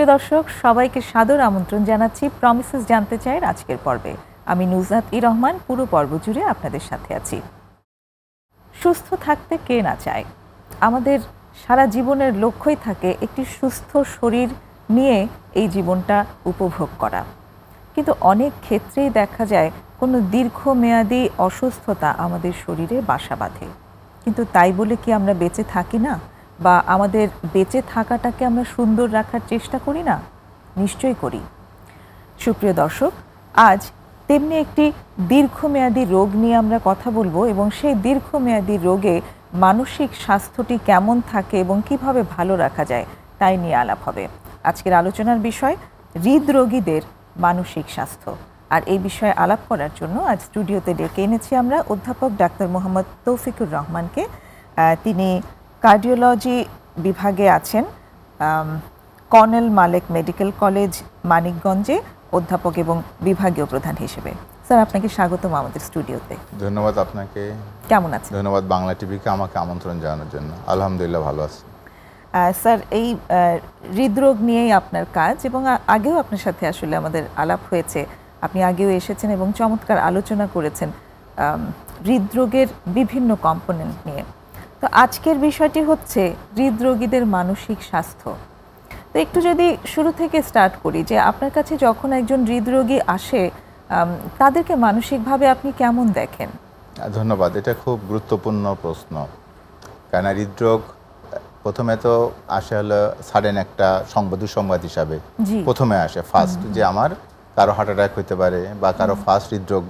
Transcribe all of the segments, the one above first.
সুপ্রিয় দর্শক, সবাইকে সাদর আমন্ত্রণ জানাচ্ছি প্রমিসেস জানতে চাই আজকের পর্বে। আমি নুজহাত-ই রহমান পুরো পর্ব জুড়ে আপনাদের সাথে আছি। সুস্থ থাকতে কে না চায়? আমাদের সারা জীবনের লক্ষ্যই থাকে একটি সুস্থ শরীর নিয়ে এই জীবনটা উপভোগ করা। কিন্তু অনেক ক্ষেত্রেই দেখা যায় কোনো দীর্ঘমেয়াদী অসুস্থতা আমাদের শরীরে বাসা বাঁধে। কিন্তু তাই বলে কি আমরা বেঁচে থাকি না, বা আমাদের বেঁচে থাকাটাকে আমরা সুন্দর রাখার চেষ্টা করি না? নিশ্চয়ই করি। সুপ্রিয় দর্শক, আজ তেমনি একটি দীর্ঘমেয়াদী রোগ নিয়ে আমরা কথা বলবো, এবং সেই দীর্ঘমেয়াদী রোগে মানসিক স্বাস্থ্যটি কেমন থাকে এবং কিভাবে ভালো রাখা যায় তাই নিয়ে আলাপ হবে। আজকের আলোচনার বিষয় হৃদরোগীদের মানসিক স্বাস্থ্য। আর এই বিষয়ে আলাপ করার জন্য আজ স্টুডিওতে ডেকে এনেছি আমরা অধ্যাপক ডাক্তার মোহাম্মদ তৌফিকুর রহমানকে। তিনি কার্ডিওলজি বিভাগে আছেন, কর্নেল মালেক মেডিকেল কলেজ মানিকগঞ্জে অধ্যাপক এবং বিভাগীয় প্রধান হিসেবে। স্যার, আপনাকে স্বাগতম আমাদের স্টুডিওতে। ধন্যবাদ আপনাকে। কেমন আছেন? ধন্যবাদ বাংলা টিভিকে আমাকে আমন্ত্রণ জানানোর জন্য। আলহামদুলিল্লাহ ভালো আছি। স্যার, এই হৃদরোগ নিয়েই আপনার কাজ, এবং আগেও আপনার সাথে আসলে আমাদের আলাপ হয়েছে। আপনি আগেও এসেছেন এবং চমৎকার আলোচনা করেছেন হৃদরোগের বিভিন্ন কম্পোনেন্ট নিয়ে। তো আজকের বিষয়টি হচ্ছে হৃদরোগীদের মানসিক স্বাস্থ্য। তো একটু যদি শুরু থেকে স্টার্ট করি, যে আপনার কাছে যখন একজন হৃদরোগী আসে তাদেরকে মানসিকভাবে আপনি কেমন দেখেন? ধন্যবাদ, এটা খুব গুরুত্বপূর্ণ প্রশ্ন। কেন হৃদরোগ প্রথমে তো আসে হলো সাডেন একটা দুঃসংবাদ হিসাবে প্রথমে আসে ফার্স্ট, যে আমার কারো হার্ট অ্যাটাক হইতে পারে বা কারো ফার্স্ট হৃদরোগ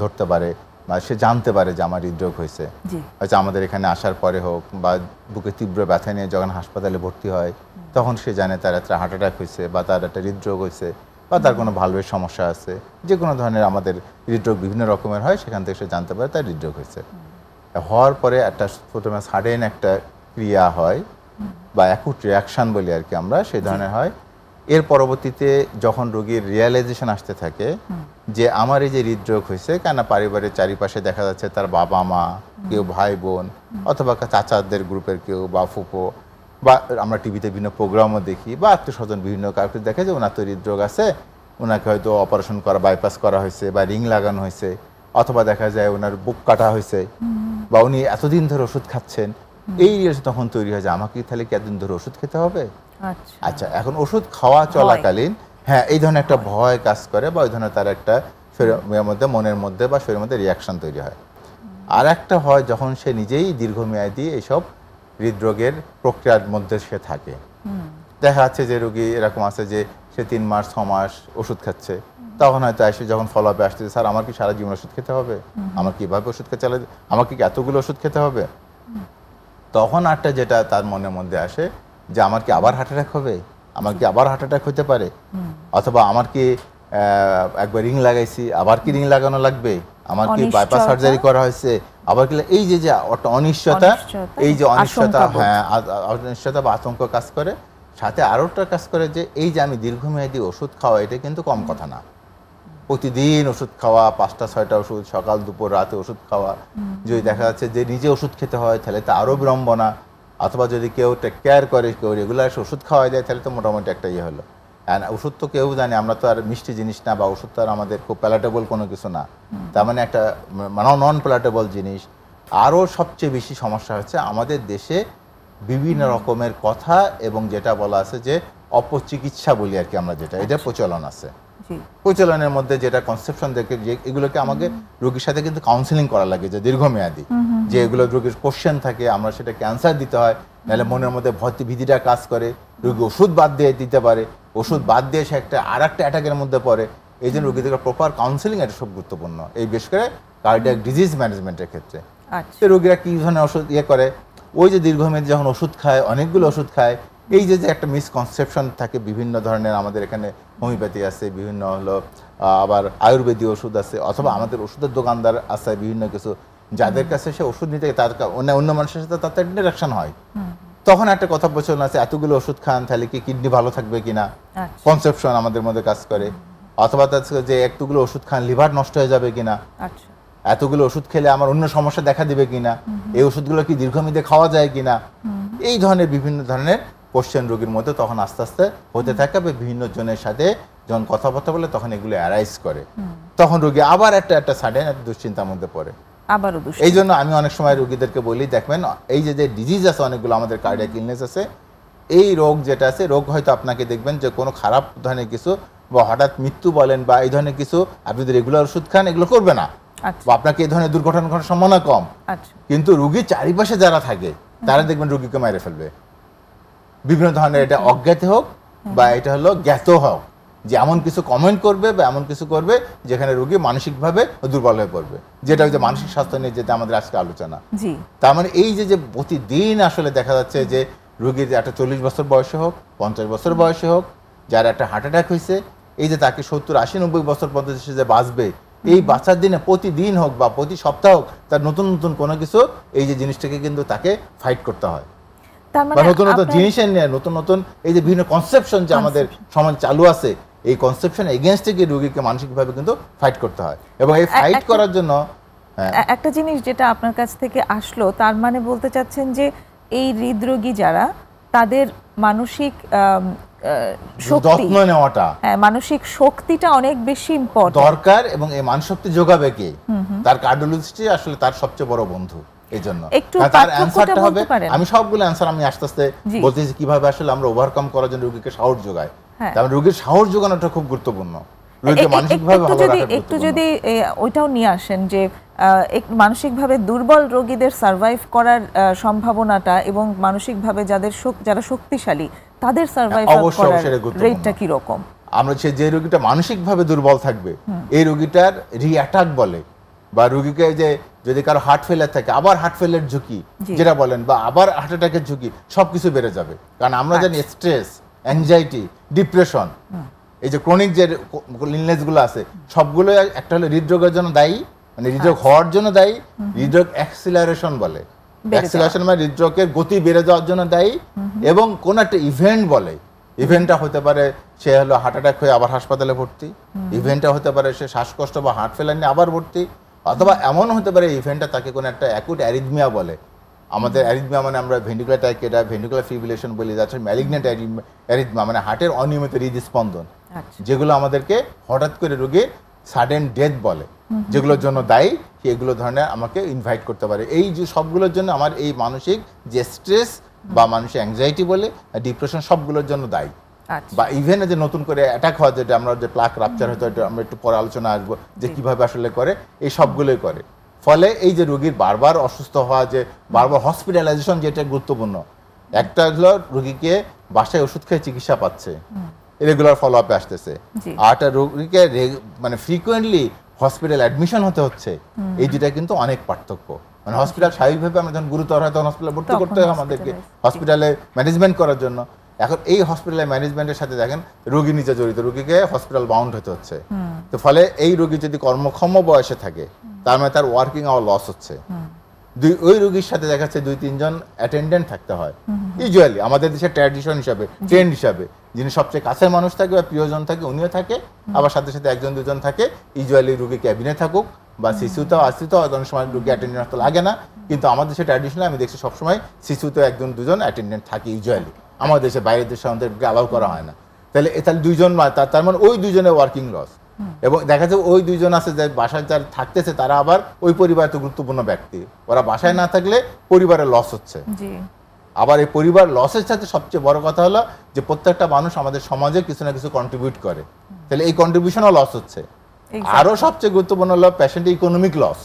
ধরতে পারে, বা সে জানতে পারে যে আমার হৃদরোগ হয়েছে। হয়তো আমাদের এখানে আসার পরে হোক, বা বুকে তীব্র ব্যথা নিয়ে যখন হাসপাতালে ভর্তি হয় তখন সে জানে তার একটা হার্ট অ্যাটাক হয়েছে, বা তার একটা হৃদরোগ হয়েছে, বা তার কোনো ভালভের সমস্যা আছে। যে কোনো ধরনের আমাদের হৃদরোগ বিভিন্ন রকমের হয়, সেখান থেকে সে জানতে পারে তার হৃদরোগ হয়েছে। হওয়ার পরে একটা প্রথমে সাডেন একটা ক্রিয়া হয়, বা অ্যাকুট রিয়াকশান বলি আর কি আমরা, সেই ধরনের হয়। এর পরবর্তীতে যখন রোগীর রিয়ালাইজেশন আসতে থাকে যে আমার এই যে হৃদরোগ হয়েছে, কেন পারিবারের চারিপাশে দেখা যাচ্ছে তার বাবা মা, কেউ ভাই বোন, অথবা চাচাদের গ্রুপের কেউ, বা ফুপো, বা আমরা টিভিতে বিভিন্ন প্রোগ্রামও দেখি, বা আত্মীয় স্বজন বিভিন্ন কাউকে দেখে যে ওনার তো হৃদরোগ আছে, ওনাকে হয়তো অপারেশন করা, বাইপাস করা হয়েছে, বা রিং লাগানো হয়েছে, অথবা দেখা যায় ওনার বুক কাটা হয়েছে, বা উনি এতদিন ধরে ওষুধ খাচ্ছেন। এই তখন তৈরি হয় যে আমাকে তাহলে কি এতদিন ধরে ওষুধ খেতে হবে? আচ্ছা, এখন ওষুধ খাওয়া চলাকালীন হ্যাঁ এই ধরনের একটা ভয় কাজ করে, বা ওই ধরনের তার একটা শরীরের মধ্যে, মনের মধ্যে বা শরীরের মধ্যে রিয়াকশন তৈরি হয়। আর একটা হয় যখন সে নিজেই দীর্ঘমেয়াদী এইসব হৃদরোগের প্রক্রিয়ার মধ্যে সে থাকে। দেখা যাচ্ছে যে রোগী এরকম আছে যে সে 3 মাস 6 মাস ওষুধ খাচ্ছে, তখন হয়তো এসে যখন ফলো আপে আসতেছে, স্যার আমার কি সারা জীবন ওষুধ খেতে হবে? আমার কিভাবে ওষুধ খেতে চালাতে, আমাকে কি এতগুলো ওষুধ খেতে হবে? তখন একটা যেটা তার মনের মধ্যে আসে যে আমার কি আবার হার্ট অ্যাটাক হবে, আমার কি আবার হার্ট অ্যাটাক হতে পারে, অথবা আমার কি একবার রিং লাগাইছি আবার কি রিং লাগানো লাগবে, আমার কি বাইপাস সার্জারি করা হয়েছে আবার কি, এই যে একটা অনিশ্চয়তা, এই যে অনিশ্চয়তা, হ্যাঁ অনিশ্চয়তা বা আতঙ্ক কাজ করে। সাথে আরও একটা কাজ করে যে এই যে আমি দীর্ঘমেয়াদী ওষুধ খাওয়া, এটা কিন্তু কম কথা না। প্রতিদিন ওষুধ খাওয়া, 5টা 6টা ওষুধ, সকাল দুপুর রাতে ওষুধ খাওয়া, যদি দেখা যাচ্ছে যে নিজে ওষুধ খেতে হয় তাহলে তো আরও বিড়ম্বনা, অথবা যদি কেউ টেক কেয়ার করে, কেউ রেগুলার ওষুধ খাওয়া যায়, তাহলে তো মোটামুটি একটা ইয়ে হলো। অ্যান্ড ওষুধ তো কেউ জানে আমরা তো আর মিষ্টি জিনিস না, বা ওষুধ তো আর আমাদের খুব প্যালাটেবল কোনো কিছু না, তার মানে একটা নন প্যালাটেবল জিনিস। আরও সবচেয়ে বেশি সমস্যা হচ্ছে আমাদের দেশে বিভিন্ন রকমের কথা, এবং যেটা বলা আছে যে অপচিকিৎসা বলি আর কি আমরা, যেটা এটা প্রচলন আছে। প্রচলনের মধ্যে যেটা কনসেপশন দেখে যে এগুলোকে আমাকে রোগীর সাথে কিন্তু কাউন্সিলিং করা লাগে, যে দীর্ঘমেয়াদী যে এগুলো রোগীর কোশ্চেন থাকে, আমরা সেটা ক্যান্সার দিতে হয়, নাহলে মনের মধ্যে ভীতিটা কাজ করে, রোগী ওষুধ বাদ দিয়ে দিতে পারে, ওষুধ বাদ দিয়ে সে আর একটা অ্যাটাকের মধ্যে পড়ে। এই জন্য রোগীদের প্রপার কাউন্সিলিং এটা সব গুরুত্বপূর্ণ, এই বিশেষ করে কার্ডিয়াক ডিজিজ ম্যানেজমেন্টের ক্ষেত্রে। রোগীরা কি ধরনের ওষুধ করে, ওই যে দীর্ঘমেয়াদী যখন ওষুধ খায়, অনেকগুলো ওষুধ খায়, এই যে একটা মিসকনসেপশন থাকে বিভিন্ন ধরনের, আমাদের এখানে হোমিওপ্যাথি আছে, বিভিন্ন হলো আবার আয়ুর্বেদিক ওষুধ আছে, অথবা আমাদের ওষুধের দোকানদার আছে বিভিন্ন কিছু, যাদের কাছে সে ওষুধ নিতে তার অন্য মানুষের সাথে তার ইন্টারাকশন হয়। তখন একটা কথা প্রচলন আছে, এতগুলো ওষুধ খান তাহলে কি কিডনি ভালো থাকবে কিনা, কনসেপশন আমাদের মধ্যে কাজ করে। অথবা যে এতগুলো ওষুধ খান লিভার নষ্ট হয়ে যাবে কিনা, এতগুলো ওষুধ খেলে আমার অন্য সমস্যা দেখা দিবে কিনা, এই ওষুধগুলো কি দীর্ঘমেয়াদে খাওয়া যায় কিনা, এই ধরনের বিভিন্ন ধরনের কোশ্চেন রোগীর মধ্যে তখন আস্তে আস্তে হতে থাকে, বিভিন্ন জনের সাথে যখন কথাবার্তা বলে তখন এগুলো অ্যারাইজ করে, তখন রোগী আবার একটা সাডেন একটা দুশ্চিন্তার মধ্যে পড়ে। এই জন্য আমি অনেক সময় রোগীদেরকে বলি, দেখবেন এই যে ডিজিজ আছে অনেকগুলো, আমাদের কার্ডিয়াক ইলনেস আছে, এই রোগ যেটা আছে, রোগ হয়তো আপনাকে দেখবেন যে কোনো খারাপ ধরনের কিছু বা হঠাৎ মৃত্যু বলেন বা এই ধরনের কিছু, আপনি যদি রেগুলার ওষুধ খান এগুলো করবে না, বা আপনাকে এই ধরনের দুর্ঘটনা ঘটার সম্ভাবনা কম। কিন্তু রোগীর চারিপাশে যারা থাকে তারা দেখবেন রোগীকে মেরে ফেলবে, বিভিন্ন ধরনের, এটা অজ্ঞাত হোক বা এটা হলো জ্ঞাত হোক, যে এমন কিছু কমেন্ট করবে বা এমন কিছু করবে যেখানে রোগী মানসিকভাবে দুর্বল হয়ে পড়বে, যেটা হচ্ছে মানসিক স্বাস্থ্য নিয়ে যেটা আমাদের আজকে আলোচনা। তার মানে এই যে প্রতিদিন আসলে দেখা যাচ্ছে যে রোগীর একটা 40 বছর বয়সে হোক, 50 বছর বয়সে হোক, যার একটা হার্ট অ্যাটাক হয়েছে, এই যে তাকে 70, 80, 90 বছর পর্যন্ত সে যে বাঁচবে, এই বাঁচার দিনে প্রতিদিন হোক বা প্রতি সপ্তাহ হোক, তার নতুন নতুন কোনো কিছু এই যে জিনিসটাকে কিন্তু তাকে ফাইট করতে হয়, বা নতুন নতুন জিনিসের নিয়ে নতুন নতুন এই যে বিভিন্ন কনসেপশন যে আমাদের সমাজ চালু আছে, এই কনসেপশন এগেইনস্টে গিয়ে রোগীকে মানসিকভাবে কিন্তু ফাইট করতে হয়। এবং এই ফাইট করার জন্য একটা জিনিস যেটা আপনার কাছ থেকে আসলো, তার মানে বলতে চাচ্ছেন যে এই হৃদরোগী যারা, তাদের মানসিক যত্ন নেওয়াটা, মানসিক শক্তিটা অনেক বেশি দরকার, এবং এই মানসিক যোগাবে কে, তার কার্ডিওলজিস্ট আসলে তার সবচেয়ে বড় বন্ধু। এই জন্য তার অ্যানসারটা হবে, আমি সবগুলো অ্যানসার আমি আস্তে আস্তে বলতেছি কিভাবে আসলে আমরা ওভারকাম করার জন্য রোগীকে সাহস যোগাই। তার রোগীর সাহস যোগানোটা খুব গুরুত্বপূর্ণ, রোগীকে মানসিকভাবে ভালো রাখা গুরুত্বপূর্ণ। একটু যদি ওইটাও নিয়ে আসেন যে মানসিকভাবে দুর্বল রোগীদের সার্ভাইভ করার সম্ভাবনাটা এবং মানসিকভাবে যারা শক্তিশালী তাদের সার্ভাইভ করার রেটটা কি রকম? আমরা যে রোগীটা মানসিকভাবে দুর্বল থাকবে, এই রোগীটার রিঅ্যাটাক বলে, বা রোগীকে যে যদি কারো হার্ট ফেলিয়ার থাকে, আবার হার্ট ফেলিয়ার ঝুঁকি যেটা বলেন, বা আবার হার্ট অ্যাটাকের ঝুঁকি, সবকিছু বেড়ে যাবে। কারণ আমরা জানি স্ট্রেস, অ্যাংজাইটি, ডিপ্রেশন, এই যে ক্রনিক যে ইলনেসগুলো আছে সবগুলো একটা হলো হৃদরোগের জন্য দায়ী, মানে হৃদরোগ হওয়ার জন্য দায়ী, হৃদরোগ অ্যাক্সিলারেশন বলে, অ্যাক্সিলারেশন মানে হৃদরোগের গতি বেড়ে যাওয়ার জন্য দায়ী, এবং কোন একটা ইভেন্ট বলে, ইভেন্টটা হতে পারে সে হলো হার্ট অ্যাটাক হয়ে আবার হাসপাতালে ভর্তি, ইভেন্টটা হতে পারে সে শ্বাসকষ্ট বা হার্ট ফেলার নিয়ে আবার ভর্তি, অথবা এমন হতে পারে ইভেন্টটা তাকে কোনো একটা অ্যাকুট অ্যারিথমিয়া বলে, আমাদের অ্যারিথমিয়া মানে আমরা ভেন্টিকুলার টাইকেটা, ভেন্টিকুলার ফিব্রিলেশন বলি, যাচ্ছে ম্যালিগনেন্ট অ্যারিথমিয়া মানে হার্টের অনিয়মিত হৃদস্পন্দন, যেগুলো আমাদেরকে হঠাৎ করে রোগীর সাডেন ডেথ বলে, যেগুলোর জন্য দায়ী, এগুলো ধরনের আমাকে ইনভাইট করতে পারে। এই যে সবগুলোর জন্য আমার এই মানসিক যে স্ট্রেস বা মানসিক অ্যাংজাইটি বলে, ডিপ্রেশন, সবগুলোর জন্য দায়ী। বা ইভেন যে নতুন করে অ্যাটাক হয়, যেটা আমরা যে প্লাক রাপচার হয়তো আমরা একটু পরে আলোচনা আসবো যে কিভাবে আসলে করে, এই সবগুলোই করে। ফলে এই যে রোগীর বারবার অসুস্থ হওয়া, যে বারবার হসপিটালাইজেশন, যেটা গুরুত্বপূর্ণ, একটা হলো রোগীকে বাসায় ওষুধ খেয়ে চিকিৎসা পাচ্ছে, রেগুলার ফলো আপে আসতেছে, আর একটা রোগীকে মানে ফ্রিকোয়েন্টলি হসপিটাল অ্যাডমিশন হতে হচ্ছে, এই দুটা কিন্তু অনেক পার্থক্য। মানে হসপিটাল স্বাভাবিকভাবে আমরা যখন গুরুতর হয় তখন হসপিটালে ভর্তি করতে হয় আমাদেরকে, হসপিটালে ম্যানেজমেন্ট করার জন্য। এখন এই হসপিটালের ম্যানেজমেন্টের সাথে দেখেন রোগী নিজে জড়িত, রোগীকে হসপিটাল বাউন্ড হতে হচ্ছে। তো ফলে এই রোগী যদি কর্মক্ষম বয়সে থাকে, তার মানে তার ওয়ার্কিং আওয়ার লস হচ্ছে। ওই রোগীর সাথে দেখা যাচ্ছে 2-3 জন অ্যাটেন্ডেন্ট থাকতে হয়, ইউজুয়ালি আমাদের দেশের ট্র্যাডিশন হিসাবে, ট্রেন্ড হিসাবে, যিনি সবচেয়ে কাছের মানুষ থাকে বা প্রিয়জন থাকে উনিও থাকে, আবার সাথে সাথে 1-2 জন থাকে, ইউজুয়ালি রোগী ক্যাবিনে থাকুক বা সিসিউতেও আসিতেও অনেক সময় রোগী অ্যাটেন্ডেন্ট তো লাগে না, কিন্তু আমাদের দেশে ট্র্যাডিশনালি আমি দেখছি সবসময় সিসিউতেও 1-2 জন অ্যাটেন্ডেন্ট থাকে ইউজুয়ালি, আমাদের দেশে বাইরের দেশে আমাদেরকে অ্যালাউ করা হয় না। তাহলে 2 জন, তার মানে ওই 2 জনের ওয়ার্কিং লস। এবং দেখা যায় ওই 2 জন আছে যে বাসায় যারা থাকতেছে তারা আবার ওই পরিবার তো গুরুত্বপূর্ণ ব্যক্তি, ওরা বাসায় না থাকলে পরিবারের লস হচ্ছে। আবার এই পরিবার লসের সাথে সবচেয়ে বড় কথা হলো যে প্রত্যেকটা মানুষ আমাদের সমাজে কিছু না কিছু কন্ট্রিবিউট করে, তাহলে এই কন্ট্রিবিউশনও লস হচ্ছে। আরো সবচেয়ে গুরুত্বপূর্ণ হলো পেশেন্টের ইকোনমিক লস,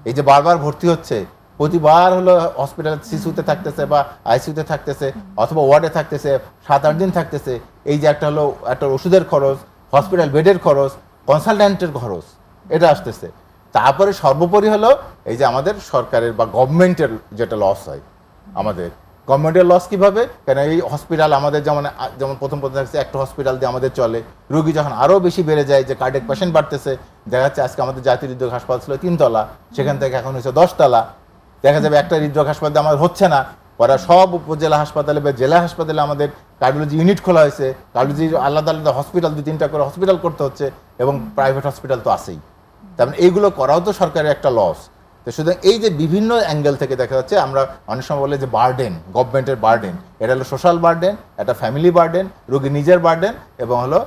এই যে বারবার ভর্তি হচ্ছে, প্রতিবার হলো হসপিটাল সিসিউতে থাকতেছে বা আইসিউতে থাকতেছে অথবা ওয়ার্ডে থাকতেছে, 7-8 দিন থাকতেছে, এই যে একটা হলো একটা ওষুধের খরচ, হসপিটাল বেডের খরচ, কনসালট্যান্টের খরচ, এটা আসতেছে। তারপরে সর্বোপরি হলো এই যে আমাদের সরকারের বা গভর্নমেন্টের যেটা লস হয়, আমাদের গভর্নমেন্টের লস কিভাবে, কেন এই হসপিটাল আমাদের যেমন প্রথম থাকছে একটা হসপিটাল দিয়ে আমাদের চলে, রোগী যখন আরও বেশি বেড়ে যায়, যে কার্ডিয়াক পেশেন্ট বাড়তেছে, দেখা যাচ্ছে আজকে আমাদের জাতীয় হৃদরোগ হাসপাতাল ছিল 3 তলা, সেখান থেকে এখন হয়েছে 10 তলা, দেখা যাবে একটা হৃদরোগ হাসপাতাল আমাদের হচ্ছে না, ওরা সব উপজেলা হাসপাতালে বা জেলা হাসপাতালে আমাদের কার্ডিওলজি ইউনিট খোলা হয়েছে, কার্ডিওলজি আলাদা আলাদা হসপিটাল 2-3টা করে হসপিটাল করতে হচ্ছে, এবং প্রাইভেট হসপিটাল তো আছেই। তার মানে এইগুলো করাও তো সরকারের একটা লস। তো সুতরাং এই যে বিভিন্ন অ্যাঙ্গেল থেকে দেখা যাচ্ছে, আমরা অনেক সময় বলে যে বার্ডেন, গভর্নমেন্টের বার্ডেন, এটা হলো সোশ্যাল বার্ডেন, এটা ফ্যামিলি বার্ডেন, রোগী নিজের বার্ডেন এবং হলো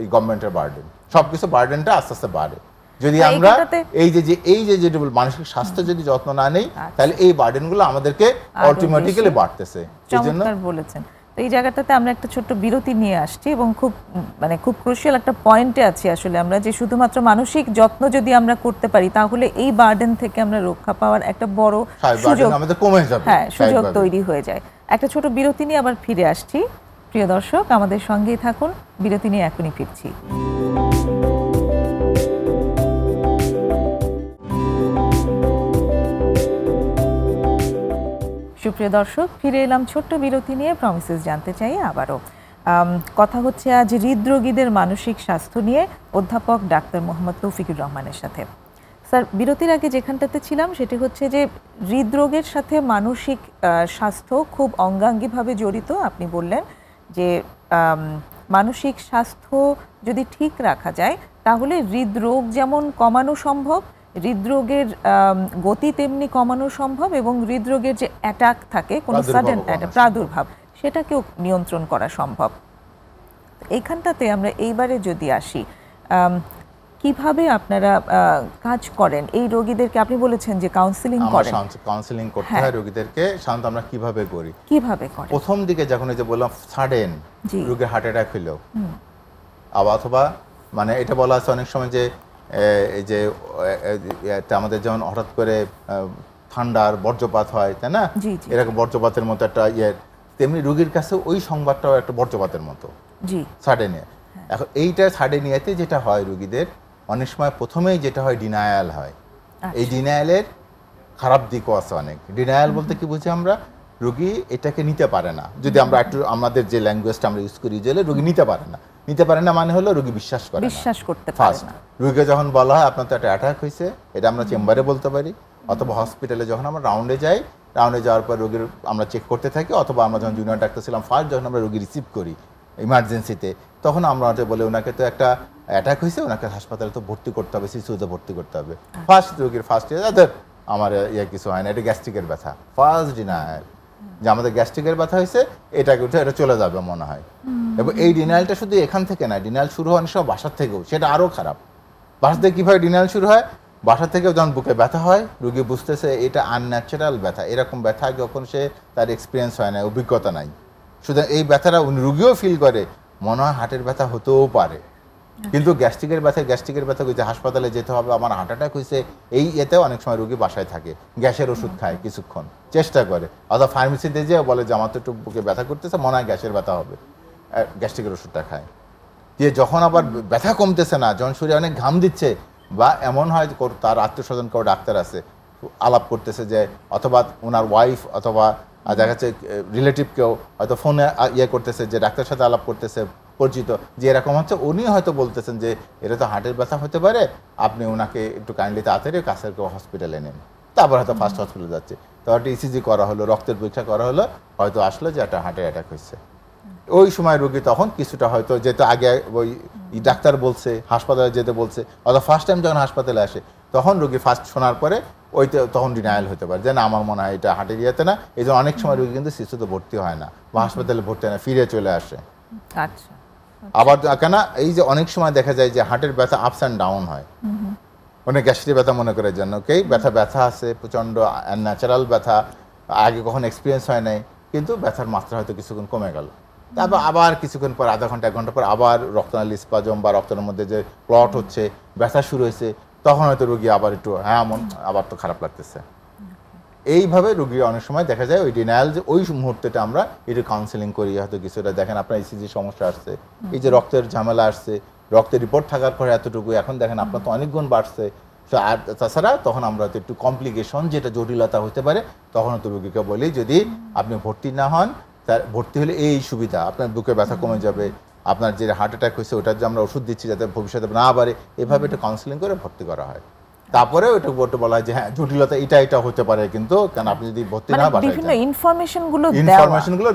এই গভর্নমেন্টের বার্ডেন, সবকিছু বার্ডেনটা আস্তে আস্তে বাড়ে। যদি আমরা এই যে যেটা মানসিক স্বাস্থ্য যদি যত্ন না নেই, তাহলে এই বার্ডেনগুলো আমাদেরকে অটোমেটিক্যালি বাড়তেছে। এইজন্য বলেছেন এই জায়গাটাতে আমরা একটা ছোট্ট বিরতি নিয়ে আসছি এবং খুব ক্রুশিয়াল একটা পয়েন্টে আছি আসলে আমরা, যে শুধুমাত্র মানসিক যত্ন যদি আমরা করতে পারি তাহলে এই বার্ডেন থেকে আমরা রক্ষা পাওয়ার একটা বড় সুযোগ আমাদের কমে যাবে, সুযোগ তৈরি হয়ে যায়। একটা ছোট বিরতি নিয়ে আবার ফিরে আসছি। প্রিয় দর্শক, আমাদের সঙ্গেই থাকুন, বিরতি নিয়ে এখনই ফিরছি। সুপ্রিয় দর্শক, ফিরে এলাম ছোট্ট বিরতি নিয়ে। প্রমিসেস জানতে চাই আবারও কথা হচ্ছে আজ হৃদরোগীদের মানসিক স্বাস্থ্য নিয়ে অধ্যাপক ডাক্তার মোহাম্মদ তৌফিকুর রহমানের সাথে। স্যার, বিরতির আগে যেখানটাতে ছিলাম সেটি হচ্ছে যে হৃদরোগের সাথে মানসিক স্বাস্থ্য খুব অঙ্গাঙ্গিভাবে জড়িত। আপনি বললেন যে মানসিক স্বাস্থ্য যদি ঠিক রাখা যায় তাহলে হৃদরোগ যেমন কমানো সম্ভব, হৃদরোগের গতি তেমনি কমানো সম্ভব, এবং হৃদরোগের যে অ্যাটাক থাকে, কোনো সাডেন প্রাদুর্ভাব, সেটাকেও নিয়ন্ত্রণ করা সম্ভব। এইখানটাতে আমরা এইবারে যদি আসি, কিভাবে আপনারা কাজ করেন এই রোগীদেরকে? আপনি বলেছেন যে কাউন্সেলিং করেন। কাউন্সেলিং করতে হয় রোগীদেরকে। সাধারণত আমরা কিভাবে করি? করেন? প্রথম দিকে যখন এই যে বললাম সাডেন রোগীর হার্ট অ্যাটাক হইলো, আবার অথবা মানে এটা বলা আছে অনেক সময় যে এই যে আমাদের যেমন হঠাৎ করে ঠান্ডার বজ্রপাত হয়, তাই না, এরকম বজ্রপাতের মতো একটা তেমনি রোগীর কাছে ওই সংবাদটাও একটা বজ্রপাতের মতো সাডেনিয়া। এখন এইটা সাডেনিয়াতে যেটা হয় রোগীদের অনেক সময় প্রথমেই যেটা হয় ডিনায়াল হয়। এই ডিনায়ালের খারাপ দিকও আছে অনেক। ডিনায়াল বলতে কি বুঝি আমরা? রোগী এটাকে নিতে পারে না। যদি আমরা একটু আমাদের যে ল্যাঙ্গুয়েজটা আমরা ইউজ করি, যে রোগী নিতে পারে না মানে হলো রোগী বিশ্বাস করতে পারে না। রোগীকে যখন বলা হয় আপনার তো একটা অ্যাটাক হয়েছে, এটা আমরা চেম্বারে বলতে পারি, অথবা হসপিটালে যখন আমরা রাউন্ডে যাওয়ার পর রোগীর আমরা চেক করতে থাকি, অথবা আমরা যখন জুনিয়র ডাক্তার ছিলাম ফার্স্ট, যখন আমরা রোগী রিসিভ করি ইমার্জেন্সিতে, তখন আমরা বলে ওনাকে তো একটা অ্যাটাক হয়েছে, ওনাকে হাসপাতালে তো ভর্তি করতে হবে, সিসুতে ভর্তি করতে হবে। রোগীর ফার্স্ট আমার কিছু হয় না, এটা গ্যাস্ট্রিকের ব্যথা। ফার্স্ট ডিনায়াল যে আমাদের গ্যাস্ট্রিকের ব্যথা হয়েছে, এটাকে উঠে এটা চলে যাবে মনে হয়। এবং এই ডিনায়ালটা শুধু এখান থেকে না, ডিনায়াল শুরু হয় অনেক সময় বাসার থেকেও, সেটা আরও খারাপ। বাসা থেকে কীভাবে ডিনায়াল শুরু হয়? বাসা থেকেও যখন বুকে ব্যথা হয়, রোগী বুঝতেছে এটা আনন্যাচারাল ব্যথা, এরকম ব্যথা যখন সে তার এক্সপিরিয়েন্স হয় না, অভিজ্ঞতা নাই, সুতরাং এই ব্যথাটা রোগীও ফিল করে মনে হয় হার্টের ব্যথা হতেও পারে। কিন্তু গ্যাস্ট্রিকের ব্যথা যে হাসপাতালে যেতে হবে, আমার হার্ট অ্যাটাক হয়েছে, এতেও অনেক সময় রোগী বাসায় থাকে, গ্যাসের ওষুধ খায় কিছুক্ষণ, চেষ্টা করে, অথবা ফার্মেসিতে যেয়ে বলে যে আমার তো একটু বুকে ব্যথা করতেছে, মনে হয় গ্যাসের ব্যথা হবে, গ্যাস্ট্রিকের ওষুধটা খায়। দিয়ে যখন আবার ব্যথা কমতেছে না, যখন শরীরে অনেক ঘাম দিচ্ছে, বা এমন হয় তার আত্মীয় স্বজন কেউ ডাক্তার আছে, আলাপ করতেছে যে, অথবা ওনার ওয়াইফ অথবা দেখা যাচ্ছে রিলেটিভ কেউ হয়তো ফোনে করতেছে, যে ডাক্তারের সাথে আলাপ করতেছে পরিচিত, যে এরকম হচ্ছে, উনি হয়তো বলতেছেন যে এটা তো হার্টের ব্যথা হতে পারে, আপনি ওনাকে একটু কাইন্ডলি তাড়াতাড়ি কাছের কেউ হসপিটালে নেন। তারপর হয়তো ফার্স্ট হসপিটালে যাচ্ছে, তো একটা ইসিজি করা হলো, রক্তের পরীক্ষা করা হলো, হয়তো আসলো যে একটা হার্টের অ্যাটাক হয়েছে। ওই সময় রোগী তখন কিছুটা হয়তো, যেহেতু আগে ওই ডাক্তার বলছে, হাসপাতালে যেতে বলছে, অথবা ফার্স্ট টাইম যখন হাসপাতালে আসে, তখন রোগী ফার্স্ট শোনার পরে তখন ডিনায়াল হতে পারে যে না, আমার মনে হয় এটা হার্টের ইয়েতে না। এই জন্য অনেক সময় রোগী কিন্তু শিশুতে ভর্তি হয় না, বা হাসপাতালে ভর্তি হয় না, ফিরে চলে আসে। আচ্ছা, আবার কেন এই যে অনেক সময় দেখা যায় যে হার্টের ব্যথা আপস অ্যান্ড ডাউন হয়, অনেক গ্যাস্ট্রিক ব্যথা মনে করে জন্য ব্যথা আছে, প্রচণ্ড ন্যাচারাল ব্যথা, আগে কখন এক্সপিরিয়েন্স হয় নাই, কিন্তু ব্যথার মাত্রা হয়তো কিছুক্ষণ কমে গেল, তারপর আবার কিছুক্ষণ পর, আধা ঘন্টা 1 ঘন্টা পর আবার রক্তনালী স্পাজম বা রক্তের মধ্যে যে ক্লট হচ্ছে, ব্যথা শুরু হয়েছে, তখন হয়তো রোগী আবার একটু আবার তো খারাপ লাগতেছে। এইভাবে রোগী অনেক সময় দেখা যায় ওই ডিনায়াল, যে ওই মুহূর্তেটা আমরা একটু কাউন্সেলিং করি, হয়তো কিছুটা দেখেন আপনার ইসিজি সমস্যা আসছে, এই যে রক্তের ঝামেলা আসছে, রক্তের রিপোর্ট থাকার পরে এতটুকু, এখন দেখেন আপনার তো অনেক গুণ বাড়ছে, আর তাছাড়া তখন আমরা হয়তো একটু কমপ্লিকেশন, যেটা জটিলতা হতে পারে, তখন হয়তো রোগীকে বলি যদি আপনি ভর্তি না হন, তার ভর্তি হলে এই সুবিধা, আপনার বুকে ব্যথা কমে যাবে, আপনার যে হার্ট অ্যাটাক হয়েছে ওটার যে আমরা ওষুধ দিচ্ছি যাতে ভবিষ্যতে না বাড়ে, এভাবে এটা কাউন্সেলিং করে ভর্তি করা হয়। তারপরে ওটা বলা হয় যে হ্যাঁ জটিলতা এটা হতে পারে, কিন্তু কেন আপনি যদি ভর্তি না বাড়ায়, বিভিন্ন ইনফরমেশনগুলো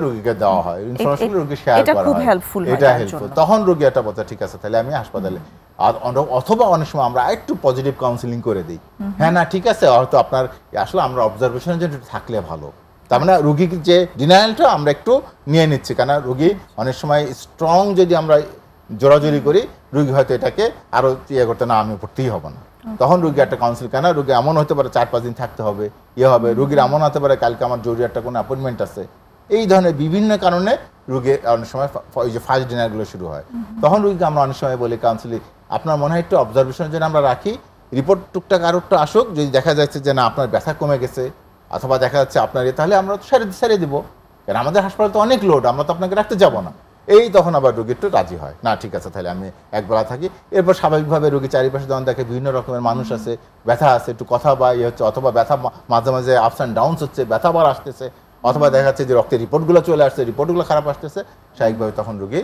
রোগীকে দেওয়া হয়, ইনফরমেশনগুলো রোগী শেয়ার করা হয়, এটা হেল্পফুল। তখন রোগী একটা বলতে ঠিক আছে, তাহলে আমি হাসপাতালে আর অথবা অনেক সময় আমরা একটু পজিটিভ কাউন্সিলিং করে দিই, হ্যাঁ না ঠিক আছে, হয়তো আপনার আসলে আমরা অবজারভেশনের জন্য থাকলে ভালো। তার মানে রোগীর যে ডিনায়ালটা আমরা একটু নিয়ে নিচ্ছি, কেন রোগী অনেক সময় স্ট্রং যদি আমরা জোরাজোরি করি, রোগী হয়তো এটাকে আরো করতে না, আমি পড়তেই হবে না, তখন রোগী একটা কাউন্সিল, কেন রোগী এমন হতে পারে 4-5 দিন থাকতে হবে, হবে রোগীর এমন হতে পারে কালকে আমার জরুরি একটা কোনো অ্যাপয়েন্টমেন্ট আছে, এই ধরনের বিভিন্ন কারণে রোগী অনেক সময় ওই যে ফার্স্ট ডিনারগুলো শুরু হয়, তখন রোগীকে আমরা অনেক সময় বলি কাউন্সিলিং আপনার মনে হয় একটু অবজারভেশনের জন্য আমরা রাখি, রিপোর্ট টুকটাক আরও একটু আসুক, যদি দেখা যাচ্ছে যে না আপনার ব্যথা কমে গেছে অথবা দেখা যাচ্ছে আপনার তাহলে আমরা সেরে দিব, কারণ আমাদের হাসপাতালে তো অনেক লোড, আমরা তো আপনাকে রাখতে যাবো না। এই তখন আবার রোগী একটু রাজি হয়, না ঠিক আছে তাহলে আমি একবেলা থাকি। এরপর স্বাভাবিকভাবে রোগী চারিপাশে যখন দেখে বিভিন্ন রকমের মানুষ আছে, ব্যথা আছে, একটু কথা বা হচ্ছে, অথবা ব্যথা মাঝে মাঝে আপস অ্যান্ড ডাউনস হচ্ছে, ব্যথা আবার আসতেছে, অথবা দেখা যাচ্ছে যে রক্তের রিপোর্টগুলো চলে আসছে, রিপোর্টগুলো খারাপ আসতেছে, স্বাভাবিকভাবে তখন রোগী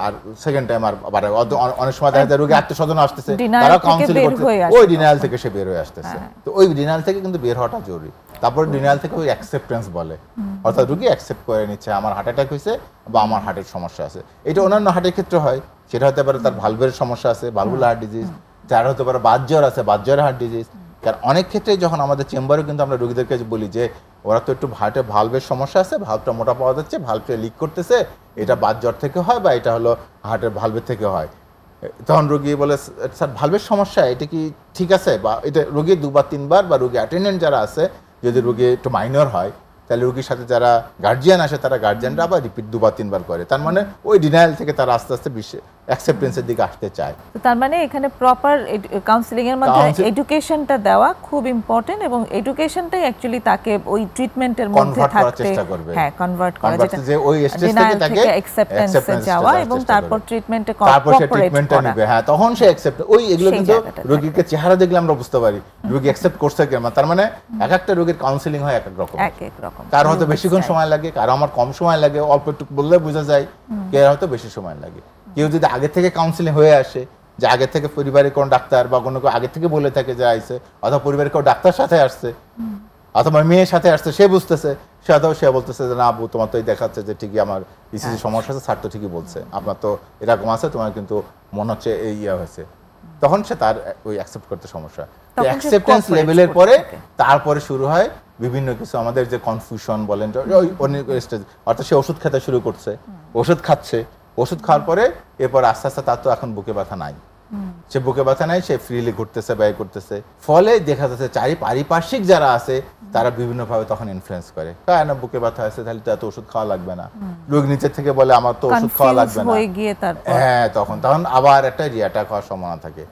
আর সেকেন্ড টাইম আর অনেক সময় দেখা যায় রোগী আত্মীয়স্বজন আসতেছে, তারা কাউন্সিল করতে ওই ডিনায়াল থেকে সে বের হয়ে আসতেছে। তো ওই ডিনায়াল থেকে কিন্তু বের হওয়াটা জরুরি। তারপর ডিনায়াল থেকে ওই অ্যাকসেপ্টেন্স বলে, অর্থাৎ রোগী অ্যাকসেপ্ট করে নিচ্ছে আমার হার্ট অ্যাটাক হয়েছে বা আমার হার্টের সমস্যা আছে। এটা অন্যান্য হার্টের ক্ষেত্রে হয়, সেটা হতে পারে তার ভালভের সমস্যা আছে, ভালভুলার হার্ট ডিজিজ, যার হতে পারে বাত জ্বর আছে, বাত জ্বরের হার্ট ডিজিজ। কারণ অনেক ক্ষেত্রে যখন আমাদের চেম্বারে কিন্তু আমরা রোগীদেরকে বলি যে ওরা তো একটু হার্টে ভালভের সমস্যা আছে, ভালভটা মোটা পাওয়া যাচ্ছে, ভালভটা লিক করতেছে, এটা বাত জ্বর থেকে হয় বা এটা হলো হার্টের ভালভের থেকে হয়, তখন রোগী বলে স্যার ভালভের সমস্যা, এটা কি ঠিক আছে, বা এটা রোগী 2-3 বার বা রোগী অ্যাটেন্ডেন্ট যারা আছে, যদি রোগী একটু মাইনর হয় তাহলে রোগীর সাথে যারা গার্জিয়ান আসে তারা গার্জিয়ানরা আবার রিপিট 2-3 বার করে, তার মানে ওই ডিনায়াল থেকে তারা আস্তে আস্তে অ্যাকসেপ্টেন্সের দিকে আসতে চায়। তার মানে এখানে প্রপার কাউন্সিলিং এর মধ্যে এডুকেশনটা দেওয়া খুব ইম্পর্টেন্ট, এবং এডুকেশনটাই অ্যাকচুয়ালি তাকে ওই ট্রিটমেন্টের মধ্যে থাকতে হ্যাঁ কনভার্ট করা, যেটা যে ওই স্টেজ থেকে তাকে অ্যাকসেপ্টেন্সে যাওয়া এবং তারপর ট্রিটমেন্টে তারপর সে ট্রিটমেন্টটা নেবে, হ্যাঁ তখন সে অ্যাকসেপ্ট। ওই এগুলো কিন্তু রোগীকে চেহারা দেখলে আমরা বুঝতে পারি রোগী অ্যাকসেপ্ট করছে কিনা। তার মানে এক একটা রোগীর কাউন্সিলিং হয় এক এক রকম, কারো হয়তো বেশিক্ষণ সময় লাগে, কারো আমার কম সময় লাগে, অল্প একটু বললে বোঝা যায়, কেউ হয়তো বেশি সময় লাগে। কেউ যদি আগে থেকে কাউন্সিলিং হয়ে আসে, যে আগে থেকে পরিবারের কোন ডাক্তার বা কোনো আগে থেকে বলে থাকে যে আইসে, অথবা পরিবারের কেউ ডাক্তার সাথে আসছে অথবা মেয়ের সাথে আসছে, সে বুঝতেছে, সে অথবা সে বলতেছে যে না আবু তোমার তো এই দেখাচ্ছে যে ঠিকই আমার ইসিজি সমস্যা আছে, স্যার তো ঠিকই বলছে, আপনার তো এরকম আছে, তোমার কিন্তু মনে হচ্ছে এই হয়েছে, তখন সে তার ওই অ্যাকসেপ্ট করতে সমস্যা। অ্যাকসেপ্টেন্স লেভেলের পরে তারপরে শুরু হয় বিভিন্ন কিছু আমাদের যে কনফিউশন বলেন, ওই অনেক স্টেজ, অর্থাৎ সে ওষুধ খেতে শুরু করছে, ওষুধ খাচ্ছে, ওষুধ খাওয়ার পরে এরপর আস্তে আস্তে তার তো এখন বুকে ব্যথা নাই, সে বুকে ব্যথা নাই, সে ফ্রিলি ঘুরতেছে, ব্যয় করতেছে, ফলে দেখা যাচ্ছে পারিপার্শ্বিক যারা আছে তারা বিভিন্নভাবে তখন ইনফ্লুয়েন্স করে, কেন বুকে ব্যথা আছে তাহলে তো এত ওষুধ খাওয়া লাগবে না, রোগ নিচের থেকে বলে আমার তো ওষুধ খাওয়া লাগবে না, হ্যাঁ তখন আবার একটা রিঅ্যাটাক হওয়ার সম্ভাবনা থাকে।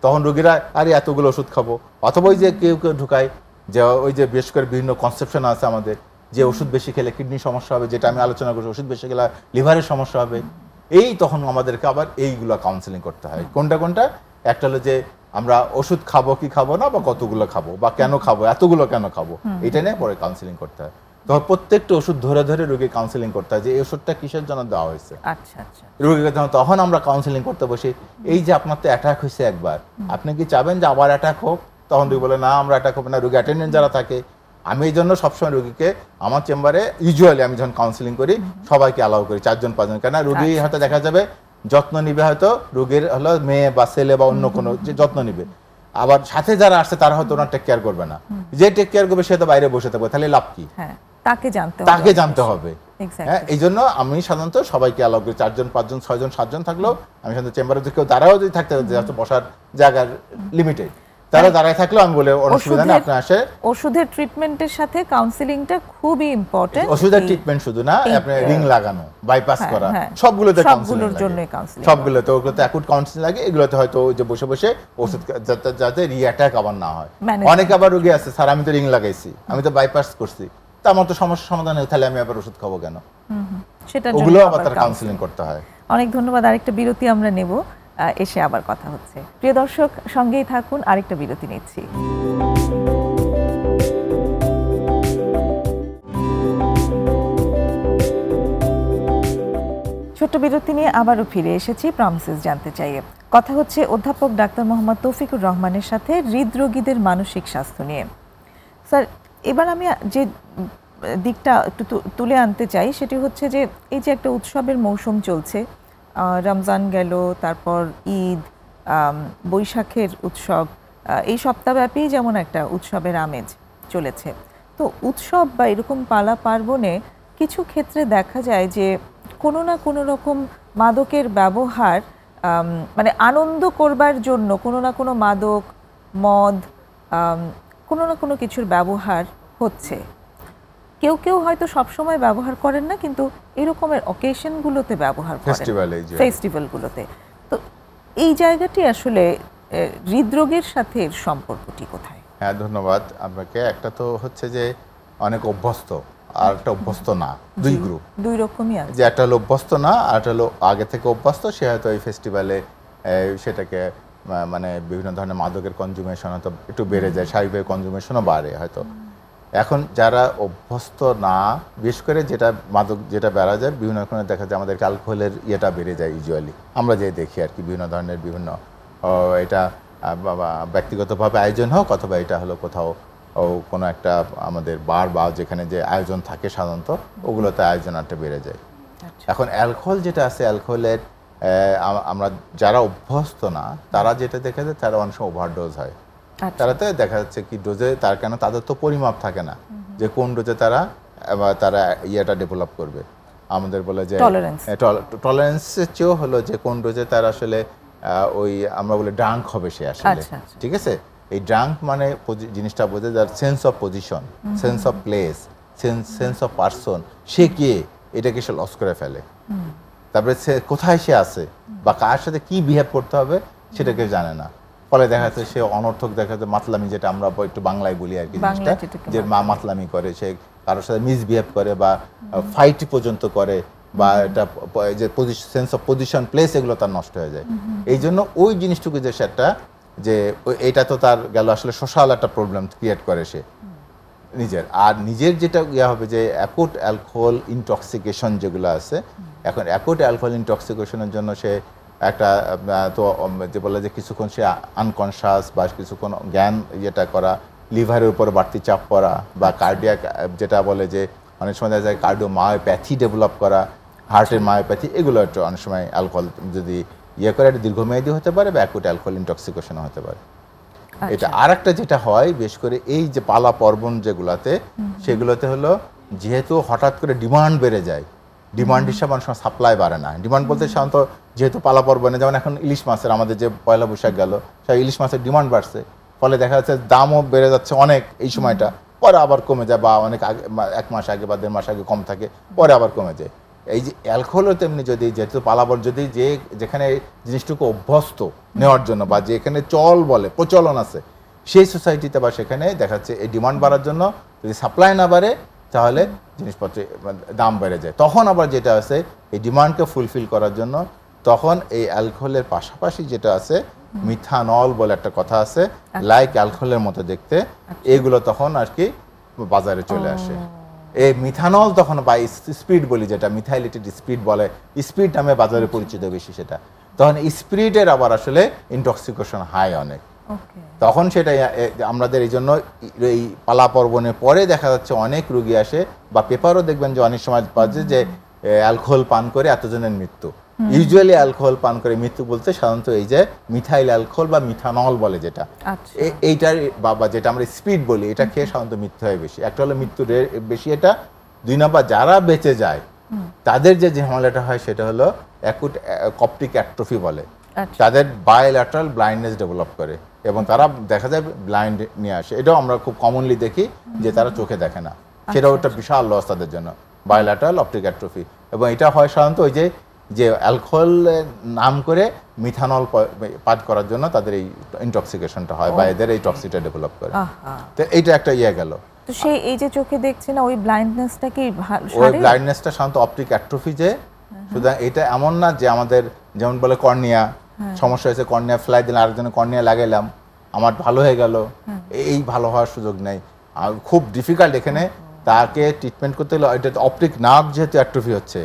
তখন রোগীরা আরে এতগুলো ওষুধ খাবো, অথবা ওই যে কেউ কেউ ঢুকায় যে ওই যে বিশেষ করে বিভিন্ন কনসেপশন আছে আমাদের, যে ওষুধ বেশি খেলে কিডনি সমস্যা হবে, যেটা আমি আলোচনা করছি, ওষুধ বেশি খেলে লিভারের সমস্যা হবে, এই তখন আমাদেরকে আবার এইগুলো কাউন্সিলিং করতে হয়। কোনটা একটা হলো যে আমরা ওষুধ খাবো কি খাবো না, বা কতগুলো খাবো, বা কেন খাবো, এতগুলো কেন খাবো, এটা নিয়ে পরে কাউন্সিলিং করতে হয়। তখন প্রত্যেকটা ওষুধ ধরে ধরে রোগী কাউন্সিলিং করতে হয় যে এই ওষুধটা কিসের জন্য দেওয়া হয়েছে। রোগীকে তখন আমরা কাউন্সিলিং করতে বসি, এই যে আপনার তো অ্যাটাক হয়েছে একবার, আপনি কি চাবেন যে আবার অ্যাটাক হোক? তখন রোগী বলে না আমরা অ্যাটাক হবে না। রোগী অ্যাটেন্ডেন্ট যারা থাকে, আমি এই জন্য সবসময় রোগীকে আমার চেম্বারে ইউজুয়ালি আমি যখন কাউন্সিলিং করি সবাইকে অ্যালাউ করি 4-5 জন, কেন রোগী হয়তো দেখা যাবে যত্ন নিবে, হয়তো রোগীর হলো মেয়ে বা ছেলে বা অন্য কোনো যে যত্ন নিবে, আবার সাথে যারা আসছে তারা হয়তো ওনার টেক কেয়ার করবে না, যে টেক কেয়ার করবে সে তো বাইরে বসে থাকবে, তাহলে লাভ কি? তাকে জানতে হবে। হ্যাঁ, এই জন্য আমি সাধারণত সবাইকে অ্যালাউ করি, 4-5 জন 6 জন 7 জন থাকলেও আমি সাধারণত চেম্বারে কেউ দাঁড়াও যদি থাকতে বসার জায়গার লিমিটেড, তারা দাঁড়ায় থাকলেও আমি বলে অসুবিধা নেই আপনি আসে। ওষুধের ট্রিটমেন্টের সাথে কাউন্সিলিংটা খুবই ইম্পর্টেন্ট। ওষুধের ট্রিটমেন্ট শুধু না, আপনি রিং লাগানো, বাইপাস করা, সবগুলোতে কাউন্সিলিং লাগে, সবগুলোতে। ওগুলোতে অ্যাকুট কাউন্সিলিং লাগে, এগুলোতে হয়তো ওই যে বসে বসে ওষুধ যাতে রিঅ্যাটাক আবার না হয়। অনেক আবার রোগী আছে স্যার আমি তো রিং লাগাইছি, আমি তো বাইপাস করছি, তা আমার তো সমস্যা সমাধান হয়, তাহলে আমি আবার ওষুধ খাবো কেন? সেটা ওগুলো আবার তার কাউন্সিলিং করতে হয়। অনেক ধন্যবাদ। আরেকটা বিরতি আমরা নেব, এসে আবার কথা হচ্ছে। প্রিয় দর্শক সঙ্গেই থাকুন, আরেকটা বিরতি নিচ্ছি। ছোট্ট বিরতি নিয়ে আবারও ফিরে এসেছি প্রমিসেস জানতে চাইয়ে। কথা হচ্ছে অধ্যাপক ডাক্তার মোহাম্মদ তৌফিকুর রহমানের সাথে হৃদরোগীদের মানসিক স্বাস্থ্য নিয়ে। স্যার, এবার আমি যে দিকটা একটু তুলে আনতে চাই সেটি হচ্ছে যে এই যে একটা উৎসবের মৌসুম চলছে, রমজান গেল, তারপর ঈদ, বৈশাখের উৎসব, এই সপ্তাহব্যাপী যেমন একটা উৎসবের আমেজ চলেছে। তো উৎসব বা এরকম পালা পার্বণে কিছু ক্ষেত্রে দেখা যায় যে কোনো না কোনো রকম মাদকের ব্যবহার, মানে আনন্দ করবার জন্য কোনো না কোনো মাদক, মদ, কোনো না কোনো কিছুর ব্যবহার হচ্ছে। কেউ কেউ হয়তো সবসময় ব্যবহার করেন না, কিন্তু এরকমের অকেশনগুলোতে ব্যবহার করেন, ফেস্টিভ্যালগুলোতে। তো এই জায়গাটি আসলে হৃদরোগের সাথে এর সম্পর্কটি কোথায়? হ্যাঁ, ধন্যবাদ আপনাকে। একটা তো হচ্ছে যে অনেক অভ্যস্ত, আর একটা অভ্যস্ত না, দুই গ্রুপ, দুই রকমই আছে। যে একটা হলো অভ্যস্ত না, আর একটা হলো আগে থেকে অভ্যস্ত, সে হয়তো এই ফেস্টিভ্যালে সেটাকে মানে বিভিন্ন ধরনের মাদকের কনজুমেশন হয়তো একটু বেড়ে যায়, স্বাভাবিক কনজুমেশনও বাড়ে হয়তো। এখন যারা অভ্যস্ত না, বিশেষ করে যেটা মাদক যেটা বেড়া যায়, বিভিন্ন রকমের দেখা যায় আমাদের অ্যালকোহলের ইয়েটা বেড়ে যায় ইউজুয়ালি, আমরা যে দেখি আর কি, বিভিন্ন ধরনের বিভিন্ন এটা ব্যক্তিগতভাবে আয়োজন হোক অথবা এটা হলো কোথাও কোনো একটা আমাদের বার বা যেখানে যে আয়োজন থাকে সাধারণত, ওগুলোতে আয়োজনটা বেড়ে যায়। এখন অ্যালকোহল যেটা আছে, অ্যালকোহলের আমরা যারা অভ্যস্ত না তারা যেটা দেখা যায় তারা অনেক সময় ওভারডোজ হয়। তারাতে দেখা যাচ্ছে কি ডোজে তার কেন তাদের তো পরিমাপ থাকে না যে কোন ডোজে তারা ইয়েটা ডেভেলপ করবে। আমাদের বলে যে টলারেন্সের চেয়েও হলো যে কোন ডোজে তার আসলে ওই আমরা বলে ড্রাঙ্ক হবে সে আসলে, ঠিক আছে। এই ড্রাঙ্ক মানে জিনিসটা বোঝে যার sense of position, sense of place, sense of person, সে কে এটাকে সে লস করে ফেলে। তারপরে সে কোথায় সে আছে বা কার সাথে কি বিহেভ করতে হবে সেটা কেউ জানে না। ফলে দেখা যাচ্ছে সে অনর্থক, দেখা যাচ্ছে মাতলামি, যেটা আমরা একটু বাংলায় বলি আর কি, জিনিসটা যে মাতলামি করে, সে কারোর সাথে মিসবিহেভ করে বা ফাইট পর্যন্ত করে, বা এটা যে সেন্স অফ পজিশন, প্লেস, এগুলো তার নষ্ট হয়ে যায়। এই জন্য ওই জিনিসটুকু যে সেটা যে এইটা তো তার গেল আসলে সোশ্যাল একটা প্রবলেম ক্রিয়েট করে সে নিজের। আর নিজের যেটা হবে যে অ্যাকুট অ্যালকোহল ইনটক্সিকেশন যেগুলো আছে, এখন অ্যাকুট অ্যালকোহল ইনটক্সিকেশনের জন্য সে একটা তো যে বলে যে কিছুক্ষণ সে আনকনশাস বা কিছুক্ষণ জ্ঞান ইয়েটা করা, লিভারের উপর বাড়তি চাপ পড়া, বা কার্ডিয়াক যেটা বলে যে অনেক সময় দেখা যায় কার্ডিও মায়োপ্যাথি ডেভেলপ করা, হার্টের মায়োপ্যাথি, এগুলো একটা অনেক সময় অ্যালকোহল যদি ইয়ে করে একটা দীর্ঘমেয়াদী হতে পারে বা অ্যাকুট অ্যালকোহল ইনটক্সিকেশন হতে পারে। এটা আর একটা যেটা হয় বিশেষ করে এই যে পালা পর্বণ যেগুলোতে, সেগুলোতে হলো যেহেতু হঠাৎ করে ডিমান্ড বেড়ে যায়, ডিমান্ড হিসাবে অনেক সময় সাপ্লাই বাড়ে না। ডিমান্ড বলতে সাধারণত যেহেতু পালা পর্বণে, যেমন এখন ইলিশ মাছের, আমাদের যে পয়লা বৈশাখ গেল, সেই ইলিশ মাছের ডিমান্ড বাড়ছে, ফলে দেখা যাচ্ছে দামও বেড়ে যাচ্ছে অনেক এই সময়টা, পরে আবার কমে যায়, বা অনেক আগে 1 মাস আগে বা 1.5 মাস আগে কম থাকে, পরে আবার কমে যায়। এই যে অ্যালকোহলও তেমনি, যদি যেহেতু পালাবর যদি যেখানে জিনিসটুকু অভ্যস্ত নেওয়ার জন্য বা যেখানে চল বলে প্রচলন আছে সেই সোসাইটিতে, বা সেখানে দেখা যাচ্ছে এই ডিমান্ড বাড়ার জন্য যদি সাপ্লাই না বাড়ে তাহলে জিনিসপত্রের দাম বেড়ে যায়। তখন আবার যেটা আছে এই ডিমান্ডকে ফুলফিল করার জন্য, তখন এই অ্যালকোহলের পাশাপাশি যেটা আছে মিথানল বলে একটা কথা আছে, লাইক অ্যালকোহলের মতো দেখতে, এগুলো তখন আর কি বাজারে চলে আসে। এই মিথানল তখন বা স্পিড বলি, যেটা মিথাইলেটেড স্পিড বলে, স্পিড নামে বাজারে পরিচিত বেশি, সেটা তখন স্পিরিটের আবার আসলে ইনটক্সিকেশন হাই অনেক। তখন সেটা আমাদের এই জন্য এই পালা পর্বণের পরে দেখা যাচ্ছে অনেক রোগী আসে, বা পেপারও দেখবেন যে অনেক সময় পাচ্ছে যে অ্যালকোহল পান করে এতজনের মৃত্যু। ইউজুয়ালি অ্যালকোহল পান করে মৃত্যু বলতে সাধারণত এই যে মিথাইল অ্যালকোহল বা মিথানল বলে, যেটা এইটার বা যেটা আমরা স্পিড বলি, এটা খেয়ে সাধারণত মৃত্যু হয় বেশি। একটা হলো মৃত্যু বেশি, এটা 2 নম্বর যারা বেঁচে যায় তাদের যে ঝামেলাটা হয় সেটা হলো অ্যাকুট অপটিক অ্যাট্রফি বলে, তাদের বায়োল্যাটারাল ব্লাইন্ডনেস ডেভেলপ করে এবং তারা দেখা যায় ব্লাইন্ড নিয়ে আসে। এটাও আমরা খুব কমনলি দেখি যে তারা চোখে দেখে না, সেটাও একটা বিশাল লস তাদের জন্য, বায়োল্যাটারাল অপটিক অ্যাট্রফি। এবং এটা হয় সাধারণত ওই যে অ্যালকোহল নাম করে মিথানল পান করার জন্য তাদের এই ইনটক্সিকেশনটা হয় বা এদের এই টক্সিটা ডেভেলপ করে। তো এইটা একটা ইয়ে গেল। তো সেই এই যে চোখে দেখছে না, ওই ব্লাইন্ডনেসটা কি ওই ব্লাইন্ডনেসটা সাধারণত অপটিক অ্যাট্রফি, যে সুতরাং এটা এমন না যে আমাদের যেমন বলে কর্নিয়া সমস্যা হয়েছে, কর্নিয়া ফ্লাই দিলাম, আরেকজনের কর্নিয়া লাগাইলাম, আমার ভালো হয়ে গেল, এই ভালো হওয়ার সুযোগ নেই, খুব ডিফিকাল্ট এখানে তাকে ট্রিটমেন্ট করতে হলে। এটা অপটিক নার্ভ যেহেতু অ্যাট্রফি হচ্ছে,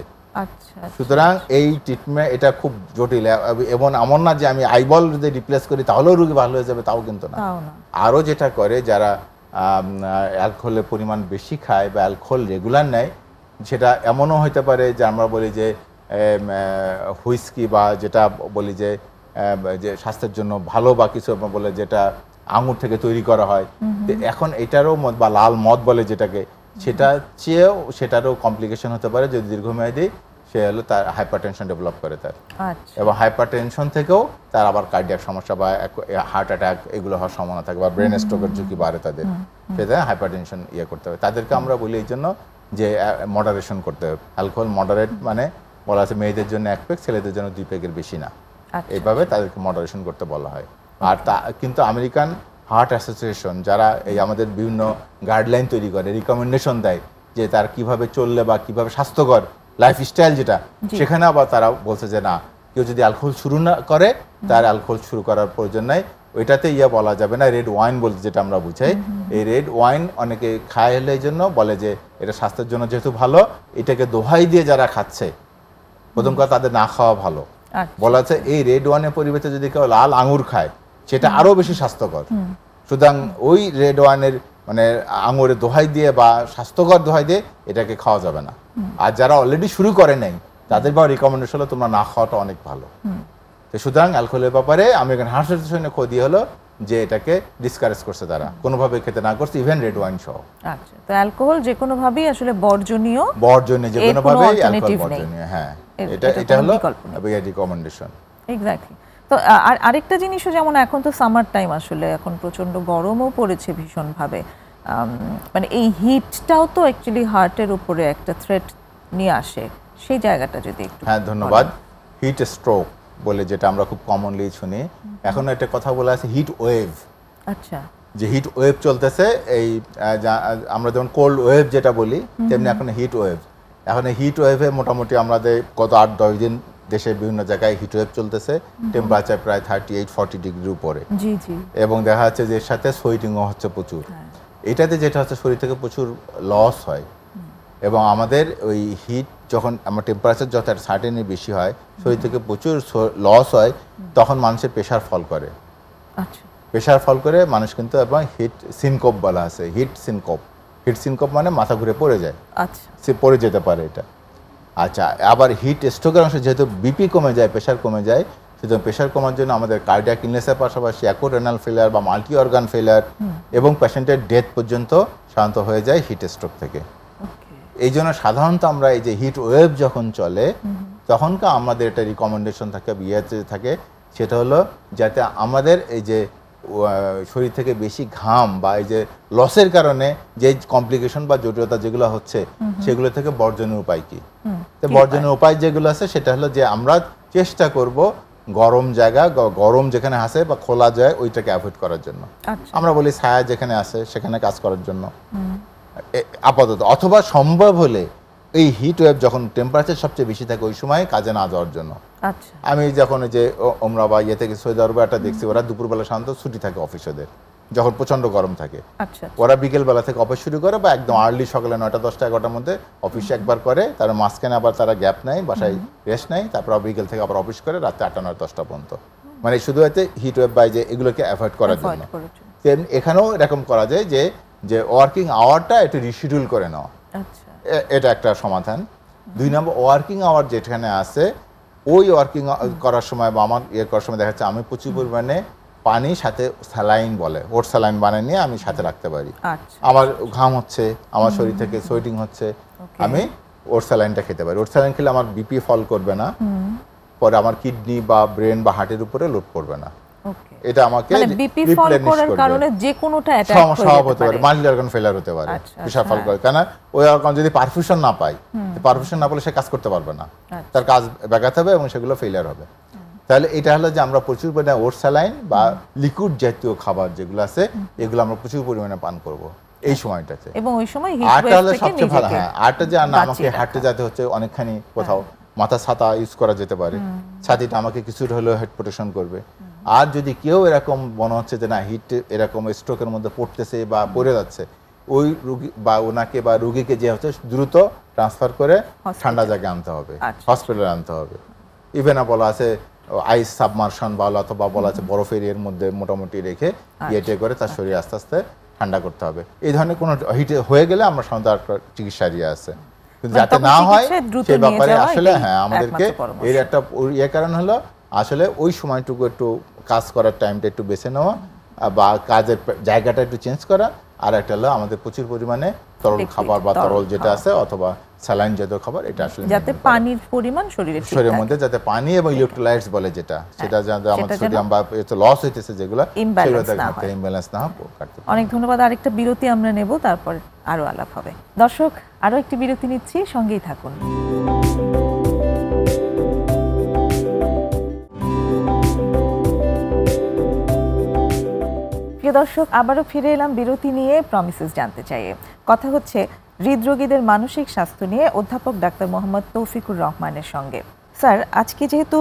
সুতরাং এই ট্রিটমেন্ট এটা খুব জটিল। এবং এমন না যে আমি আইবল যদি রিপ্লেস করি তাহলেও রোগী ভালো হয়ে যাবে, তাও কিন্তু না। আরও যেটা করে যারা অ্যালকোহলের পরিমাণ বেশি খায় বা অ্যালকোহল রেগুলার নেয়, সেটা এমনও হতে পারে যে আমরা বলি যে হুইস্কি বা যেটা বলি যে যে স্বাস্থ্যের জন্য ভালো বা কিছু বলে যেটা আঙুর থেকে তৈরি করা হয়, এখন এটারও মদ বা লাল মদ বলে যেটাকে, সেটা চেয়েও সেটারও কমপ্লিকেশন হতে পারে যদি দীর্ঘমেয়াদী সে হলো তার হাইপারটেনশন ডেভেলপ করে তার, এবং হাইপারটেনশন থেকেও তার আবার কার্ডিয়াক সমস্যা বা হার্ট অ্যাটাক এগুলো হওয়ার সম্ভাবনা থাকে বা ব্রেন স্ট্রোকের ঝুঁকি বাড়ে তাদের, সেটা হাইপারটেনশন করতে হবে তাদেরকে। আমরা বলি এই জন্য যে মডারেশন করতে হবে। অ্যালকোহল মডারেট মানে বলা আছে মেয়েদের জন্য 1 পেগ, ছেলেদের জন্য 2 পেগের বেশি না, এইভাবে তাদেরকে মডারেশন করতে বলা হয়। আর কিন্তু আমেরিকান হার্ট অ্যাসোসিয়েশন যারা এই আমাদের বিভিন্ন গাইডলাইন তৈরি করে, রিকমেন্ডেশন দেয় যে তার কিভাবে চললে বা কিভাবে স্বাস্থ্যকর লাইফস্টাইল যেটা, সেখানে আবার তারা বলছে যে না, কেউ যদি অ্যালকোহল শুরু না করে তার অ্যালকোহল শুরু করার প্রয়োজন নাই, ওইটাতে বলা যাবে না। রেড ওয়াইন বলতে যেটা আমরা বুঝাই, এই রেড ওয়াইন অনেকে খায় হলে এই জন্য বলে যে এটা স্বাস্থ্যের জন্য যেহেতু ভালো, এটাকে দোহাই দিয়ে যারা খাচ্ছে প্রথম কথা তাদের না খাওয়া ভালো। বলা আছে এই রেড ওয়াইনের পরিবর্তে যদি কেউ লাল আঙুর খায় সেটা আরো বেশি স্বাস্থ্যকর। সুতরাং ওই রেড ওয়াইনের মানে আঙুরের দোহাই দিয়ে বা স্বাস্থ্যকর দোহাই দিয়ে এটাকে খাওয়া যাবে না। আর যারা অলরেডি শুরু করে নাই তাদের বা রিকমেন্ডেশন হলো তোমরা না খাওয়াটা অনেক ভালো। তো সুতরাং অ্যালকোহলের ব্যাপারে আমেরিকান হার্ট অ্যাসোসিয়েশনের খোঁজ হলো যে এটাকে ডিসকারেজ করছে, তারা কোনোভাবে খেতে না করছে, ইভেন রেড ওয়াইন সহ। আচ্ছা, তো অ্যালকোহল যে কোনো ভাবেই আসলে বর্জনীয়, যে কোনো ভাবেই অ্যালকোহল বর্জনীয়। হ্যাঁ, এটা হলো রিকমেন্ডেশন। এক্স্যাক্টলি। তো আরেকটা জিনিসও, যেমন এখন তো সামার টাইম, আসলে এখন প্রচন্ড গরমও পড়েছে ভীষণভাবে, মানে এই হিটটাও তো অ্যাকচুয়ালি হার্টের উপরে একটা থ্রেট নিয়ে আসে, সেই জায়গাটা যদি একটু। হ্যাঁ, ধন্যবাদ। হিট স্ট্রোক বলে যেটা আমরা খুব কমনলি শুনি, এখন একটা কথা বলা আছে হিট ওয়েভ। আচ্ছা, যে হিট ওয়েভ চলতেছে, এই আমরা যেমন কোল্ড ওয়েভ যেটা বলি তেমনি এখন হিট ওয়েভ। এখন হিট ওয়েভে মোটামুটি আমাদের গত 8-10 দিন দেশের বিভিন্ন জায়গায় হিট ওয়েভ চলতেছে, টেম্পারেচার প্রায় 38-40 ডিগ্রির উপরে। জি জি। এবং দেখা যাচ্ছে যে এর সাথে সোয়েটিংও হচ্ছে প্রচুর। এটাতে যেটা হচ্ছে শরীর থেকে প্রচুর লস হয়, এবং আমাদের ওই হিট যখন আমার টেম্পারেচার যত সার্টেনের বেশি হয় শরীর থেকে প্রচুর লস হয়, তখন মানুষের প্রেশার ফল করে। আচ্ছা, প্রেশার ফল করে মানুষ কিন্তু, এবং হিট সিনকোপ বলা আছে, হিট সিনকোপ মানে মাথা ঘুরে পড়ে যায়। আচ্ছা, সে পড়ে যেতে পারে এটা। আচ্ছা, আবার হিট স্ট্রোকের অংশে যেহেতু বিপি কমে যায়, প্রেশার কমে যায়, সুতরাং প্রেশার কমার জন্য আমাদের কার্ডিয়াক ইলনেসের পাশাপাশি অ্যাকুট রেনাল ফেলিয়ার বা মাল্টি অর্গান ফেলিয়ার এবং পেশেন্টের ডেথ পর্যন্ত সাধারণত হয়ে যায় হিট স্ট্রোক থেকে। এই জন্য সাধারণত আমরা এই যে হিট ওয়েভ যখন চলে তখনকার আমাদের একটা রিকমেন্ডেশন থাকে, থাকে, সেটা হলো যাতে আমাদের এই যে শরীর থেকে বেশি ঘাম বা এই যে লসের কারণে যে কমপ্লিকেশন বা জটিলতা যেগুলো হচ্ছে সেগুলো থেকে বর্জনের উপায় কি? তো বর্জনের উপায় যেগুলো আছে সেটা হলো যে আমরা চেষ্টা করব গরম জায়গা, গরম যেখানে আছে বা খোলা যায় ওইটাকে অ্যাভয়েড করার জন্য। আমরা বলি ছায়া যেখানে আছে সেখানে কাজ করার জন্য আপাতত, অথবা সম্ভব হলে এই হিট ওয়েভ যখন টেম্পারেচার সবচেয়ে বেশি থাকে ওই সময় কাজে না যাওয়ার জন্য। আমি যখন যে ওমরা বা থেকে সৌদি আরবে একটা দেখছি, ওরা দুপুরবেলা সাধারণত ছুটি থাকে অফিস, ওদের যখন প্রচন্ড গরম থাকে ওরা বিকেল বেলা থেকে অফিস শুরু করে, বা একদম আর্লি সকালে 9টা 10টা 11টার মধ্যে অফিস একবার করে, তার মাঝখানে আবার তারা গ্যাপ নেয়, বাসায় রেস্ট নেয়, তারপর বিকেল থেকে আবার অফিস করে রাতে 8টা 9টা 10টা পর্যন্ত। মানে শুধু হয়তো হিট ওয়েভ বা যে এগুলোকে অ্যাভয়েড করার জন্য। এখানেও এরকম করা যায় যে ওয়ার্কিং আওয়ারটা একটু রিশিডিউল করে নেওয়া, এটা একটা সমাধান। 2 নম্বর, ওয়ার্কিং আওয়ার যেখানে আছে ওই ওয়ার্কিং করার সময় বা আমার করার সময় দেখা যাচ্ছে আমি প্রচুর পরিমাণে পানি সাথে স্যালাইন বলে ওট স্যালাইন বানিয়ে নিয়ে আমি সাথে রাখতে পারি। আমার ঘাম হচ্ছে, আমার শরীর থেকে সোয়েটিং হচ্ছে, আমি ওট স্যালাইনটা খেতে পারি। ওট স্যালাইন খেলে আমার বিপি ফল করবে না, পরে আমার কিডনি বা ব্রেন বা হার্টের উপরে লোড পড়বে না। এটা আমাকে বিপি ফল করার কারণে যে কোনোটা অ্যাটাক হতে পারে, মাল্টি অর্গান ফেলিয়ার হতে পারে, প্রেশার ফল করে। কেন ওই অর্গান যদি পারফিউশন না পায়, পারফিউশন না পেলে সে কাজ করতে পারবে না, তার কাজ ব্যাঘাত হবে এবং সেগুলো ফেলিয়ার হবে। তাহলে এটা হলো যে আমরা প্রচুর পরিমাণে ওট স্যালাইন বা লিকুইড জাতীয় খাবার যেগুলো আছে এগুলো আমরা প্রচুর পরিমাণে পান করব এই সময়টাতে। এবং ওই সময় আরটা হলো সবচেয়ে ভালো। হ্যাঁ, আরটা যে না আমাকে হাঁটতে যেতে হচ্ছে অনেকখানি, কোথাও মাথা ছাতা ইউজ করা যেতে পারে, ছাতিটা আমাকে কিছুটা হলেও হেড প্রোটেকশন করবে। আর যদি কেউ এরকম মনে হচ্ছে যে না হিট এরকম স্ট্রোকের মধ্যে পড়তেছে বা পড়ে যাচ্ছে, ওই রুগী বা ওনাকে বা রুগীকে যে হচ্ছে দ্রুত ট্রান্সফার করে ঠান্ডা জায়গায় আনতে হবে, হসপিটালে আনতে হবে। ইভেন বলা আছে আইস সাবমার্শন বলা, অথবা বলা আছে বরফের এর মধ্যে মোটামুটি রেখে ইয়েটে করে তার শরীর আস্তে আস্তে ঠান্ডা করতে হবে। এই ধরনের কোনো হিট হয়ে গেলে আমরা সাধারণত চিকিৎসা দিয়ে আছে, কিন্তু যাতে না হয় সে ব্যাপারে আসলে হ্যাঁ আমাদেরকে এর একটা কারণ হলো আসলে ওই সময়টুকু একটু কাজ করার টাইমটা একটু বেছে নেওয়া বা কাজের জায়গাটা একটু চেঞ্জ করা, আর একটা হলো আমাদের প্রচুর পরিমাণে তরল খাবার বা তরল যেটা আছে অথবা স্যালাইন জাতীয় খাবার, এটা আসলে যাতে পানির পরিমাণ শরীরের মধ্যে যাতে পানি এবং ইলেকট্রোলাইটস বলে যেটা, সেটা যাতে আমাদের সোডিয়াম বা লস হইতেছে যেগুলো ইমব্যালেন্স না হয়। অনেক ধন্যবাদ। আরেকটা বিরতি আমরা নেব, তারপর আরো আলাপ হবে। দর্শক, আরো একটি বিরতি নিচ্ছি, সঙ্গেই থাকুন। প্রিয় দর্শক, আবারও ফিরে এলাম বিরতি নিয়ে প্রমিসেস জানতে চাই। কথা হচ্ছে হৃদরোগীদের মানসিক স্বাস্থ্য নিয়ে অধ্যাপক ডাক্তার মোহাম্মদ তৌফিকুর রহমানের সঙ্গে। স্যার, আজকে যেহেতু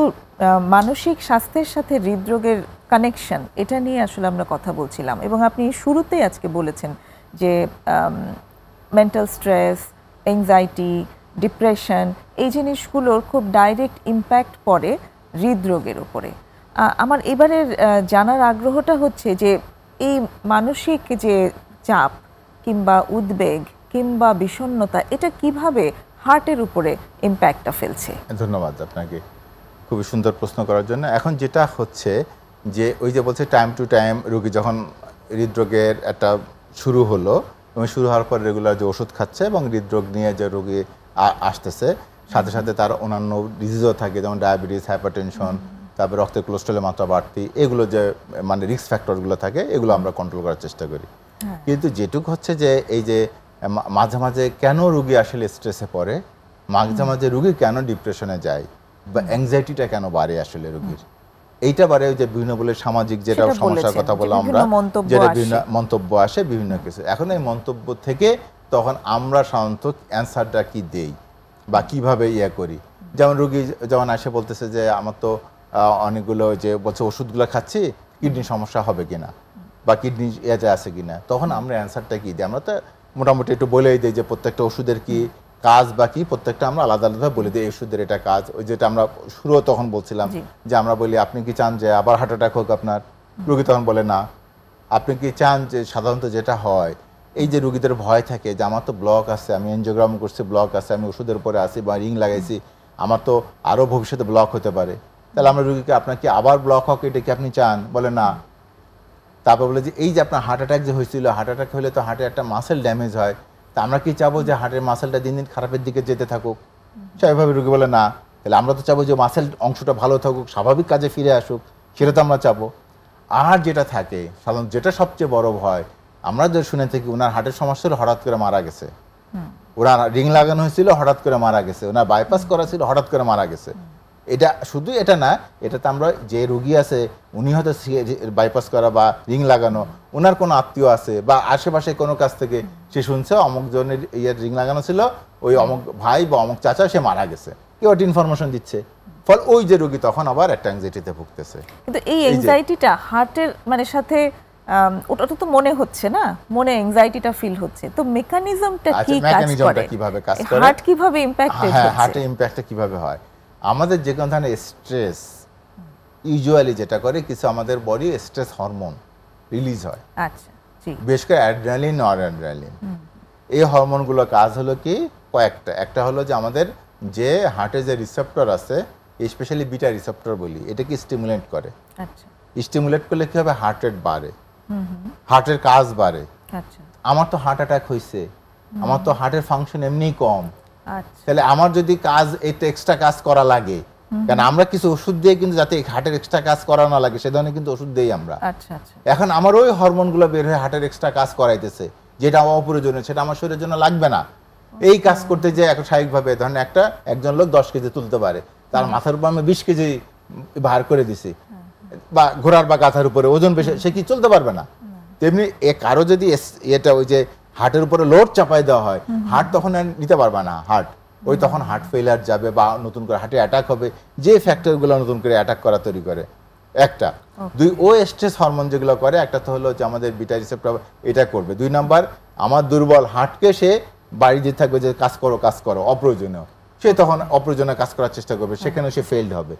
মানসিক স্বাস্থ্যের সাথে হৃদরোগের কানেকশন, এটা নিয়ে আসলে আমরা কথা বলছিলাম, এবং আপনি শুরুতেই আজকে বলেছেন যে মেন্টাল স্ট্রেস, এংজাইটি, ডিপ্রেশন, এই জিনিসগুলোর খুব ডাইরেক্ট ইম্প্যাক্ট পড়ে হৃদরোগের উপরে। আমার এবারের জানার আগ্রহটা হচ্ছে যে এই মানসিক যে চাপ কিংবা উদ্বেগ কিংবা বিষণ্ণতা, এটা কিভাবে হার্টের উপরে ইম্প্যাক্টটা ফেলছে? ধন্যবাদ আপনাকে খুবই সুন্দর প্রশ্ন করার জন্য। এখন যেটা হচ্ছে যে ওই যে বলছে টাইম টু টাইম রোগী যখন হৃদরোগের একটা শুরু হলো এবং শুরু হওয়ার পর রেগুলার যে ওষুধ খাচ্ছে এবং হৃদরোগ নিয়ে যে রোগী আসতেছে, সাথে সাথে তার অন্যান্য ডিজিজও থাকে, যেমন ডায়াবেটিস, হাইপারটেনশন, তারপরে রক্তে কোলেস্ট্রলের মাত্রা বাড়তি, এগুলো যে মানে রিস্ক ফ্যাক্টরগুলো থাকে, এগুলো আমরা কন্ট্রোল করার চেষ্টা করি। কিন্তু যেটুকু হচ্ছে যে এই যে মাঝে মাঝে কেন রোগী আসলে স্ট্রেসে পড়ে, মাঝে মাঝে রোগী কেন ডিপ্রেশনে যায় বা অ্যাংজাইটিটা কেন বাড়ে আসলে রোগীর, এইটা বাড়ে ওই যে বিভিন্ন বলে সামাজিক যেটা সমস্যার কথা বললাম আমরা, যেটা বিভিন্ন মন্তব্য আসে বিভিন্ন কিছু। এখন এই মন্তব্য থেকে তখন আমরা সাধারণত অ্যান্সারটা কি দেই বা কিভাবে করি। যেমন রোগী যেমন আসে বলতেছে যে আমার তো অনেকগুলো যে বলছে ওষুধগুলো খাচ্ছি, কিডনির সমস্যা হবে কিনা বা কিডনি এতে আছে কিনা, তখন আমরা অ্যান্সারটা কি দিই? আমরা তো মোটামুটি একটু বলেই দিই যে প্রত্যেকটা ওষুধের কি কাজ বা কি, প্রত্যেকটা আমরা আলাদা আলাদা বলে দিই এই ওষুধের এটা কাজ। ওই যেটা আমরা শুরু তখন বলছিলাম যে আমরা বলি আপনি কি চান যে আবার হার্ট অ্যাটাক হোক আপনার, রোগী তখন বলে না। আপনি কি চান যে সাধারণত যেটা হয় এই যে রোগীদের ভয় থাকে যে আমার তো ব্লক আছে, আমি এনজিওগ্রাম করছি, ব্লক আছে, আমি ওষুধের উপরে আসি বা রিং লাগাইছি, আমার তো আরও ভবিষ্যতে ব্লক হতে পারে, তাহলে আমরা রোগীকে আপনার কি আবার ব্লক হোক এটা কি আপনি চান? বলে না। তারপর বলে যে এই যে আপনার হার্ট অ্যাটাক যে হয়েছিল, হার্ট অ্যাটাক হলে তো হার্টের একটা মাসেল ড্যামেজ হয়, তা আমরা কি চাবো যে হার্টের মাসেলটা দিন দিন খারাপের দিকে যেতে থাকুক? স্বাভাবিকভাবে রোগী বলে না। তাহলে আমরা তো চাবো যে মাসেল অংশটা ভালো থাকুক, স্বাভাবিক কাজে ফিরে আসুক, সেটা তো আমরা চাবো। আর যেটা থাকে সাধারণত, যেটা সবচেয়ে বড় ভয়, আমরা যে শুনে থাকি ওনার হার্টের সমস্যা হলো হঠাৎ করে মারা গেছে, ওনার রিং লাগানো হয়েছিল হঠাৎ করে মারা গেছে, ওনার বাইপাস করা ছিল হঠাৎ করে মারা গেছে। এটা শুধু এটা না, এটাতে আমরা যে রোগী আছে উনি হয়তো বাইপাস করা বা রিং লাগানো, ওনার কোনো আত্মীয় আছে বা আশেপাশে কোনো কাছ থেকে সে শুনছে অমুক জনের রিং লাগানো ছিল, ওই অমুক ভাই বা অমুক চাচা সে মারা গেছে, কেউ একটা ইনফরমেশন দিচ্ছে, ফল ওই যে রোগী তখন আবার একটা অ্যাংজাইটিতে ভুগতেছে। কিন্তু এই অ্যাংজাইটিটা হার্টের মানে সাথে ওটা তো মনে হচ্ছে না, মনে অ্যাংজাইটিটা ফিল হচ্ছে, তো মেকানিজমটা কি কাজ করে, কিভাবে কাজ করে, হার্ট কিভাবে ইমপ্যাক্টেড হচ্ছে? হ্যাঁ, হার্টের ইমপ্যাক্টটা কিভাবে হয়? আমাদের যে কোনো ধরনের স্ট্রেস ইউজুয়ালি যেটা করে কিছু আমাদের বডি স্ট্রেস হরমোন রিলিজ হয়। আচ্ছা, জি। বিশেষ করে অ্যাড্রেনালিন, নরঅ্যাড্রেনালিন, এই হরমোনগুলো কাজ হলো কি কয়েকটা। একটা হলো যে আমাদের যে হার্টের যে রিসেপ্টর আছে, স্পেশালি বিটা রিসেপ্টর বলি, এটাকে স্টিমুলেট করে। আচ্ছা, স্টিমুলেট করলে কি হবে? হার্ট রেট বাড়ে, হার্টের কাজ বাড়ে। আচ্ছা, আমার তো হার্ট অ্যাটাক হয়েছে, আমার তো হার্টের ফাংশন এমনিই কম, তাহলে আমার যদি কাজ একটু এক্সট্রা কাজ করা লাগে, কারণ আমরা কিছু ওষুধ দিয়ে কিন্তু যাতে হার্টের এক্সট্রা কাজ করা না লাগে সে ধরনের কিন্তু ওষুধ দেই আমরা। এখন আমার ওই হরমোনগুলো বের হয়ে হার্টের এক্সট্রা কাজ করাইতেছে, যেটা অপ্রয়োজনীয়, সেটা আমার শরীরের জন্য লাগবে না। এই কাজ করতে যে এখন স্বাভাবিকভাবে ধরেন একজন লোক 10 কেজি তুলতে পারে, তার মাথার উপর আমি 20 কেজি ভার করে দিছি, বা ঘোড়ার বা গাধার উপরে ওজন বেশি, সে কি চলতে পারবে না? তেমনি কারো যদি এটা ওই যে হার্টের উপরে লোড চাপাই দেওয়া হয়, হার্ট তখন আর নিতে পারবে না, হার্ট ওই তখন হার্ট ফেলিয়ার যাবে বা নতুন করে হার্টে অ্যাটাক হবে, যে ফ্যাক্টরগুলো নতুন করে অ্যাটাক করা তৈরি করে। একটা দুই, ও স্ট্রেস হরমোন যেগুলো করে, একটা তো হলো যে আমাদের বিটা রিসেপ্টর এটা করবে। 2 নাম্বার, আমার দুর্বল হার্টকে সে বাড়ি যেতে থাকবে যে কাজ করো কাজ করো, অপ্রয়োজনীয়, সে তখন অপ্রয়োজনীয় কাজ করার চেষ্টা করবে, সেখানে সে ফেইলড হবে।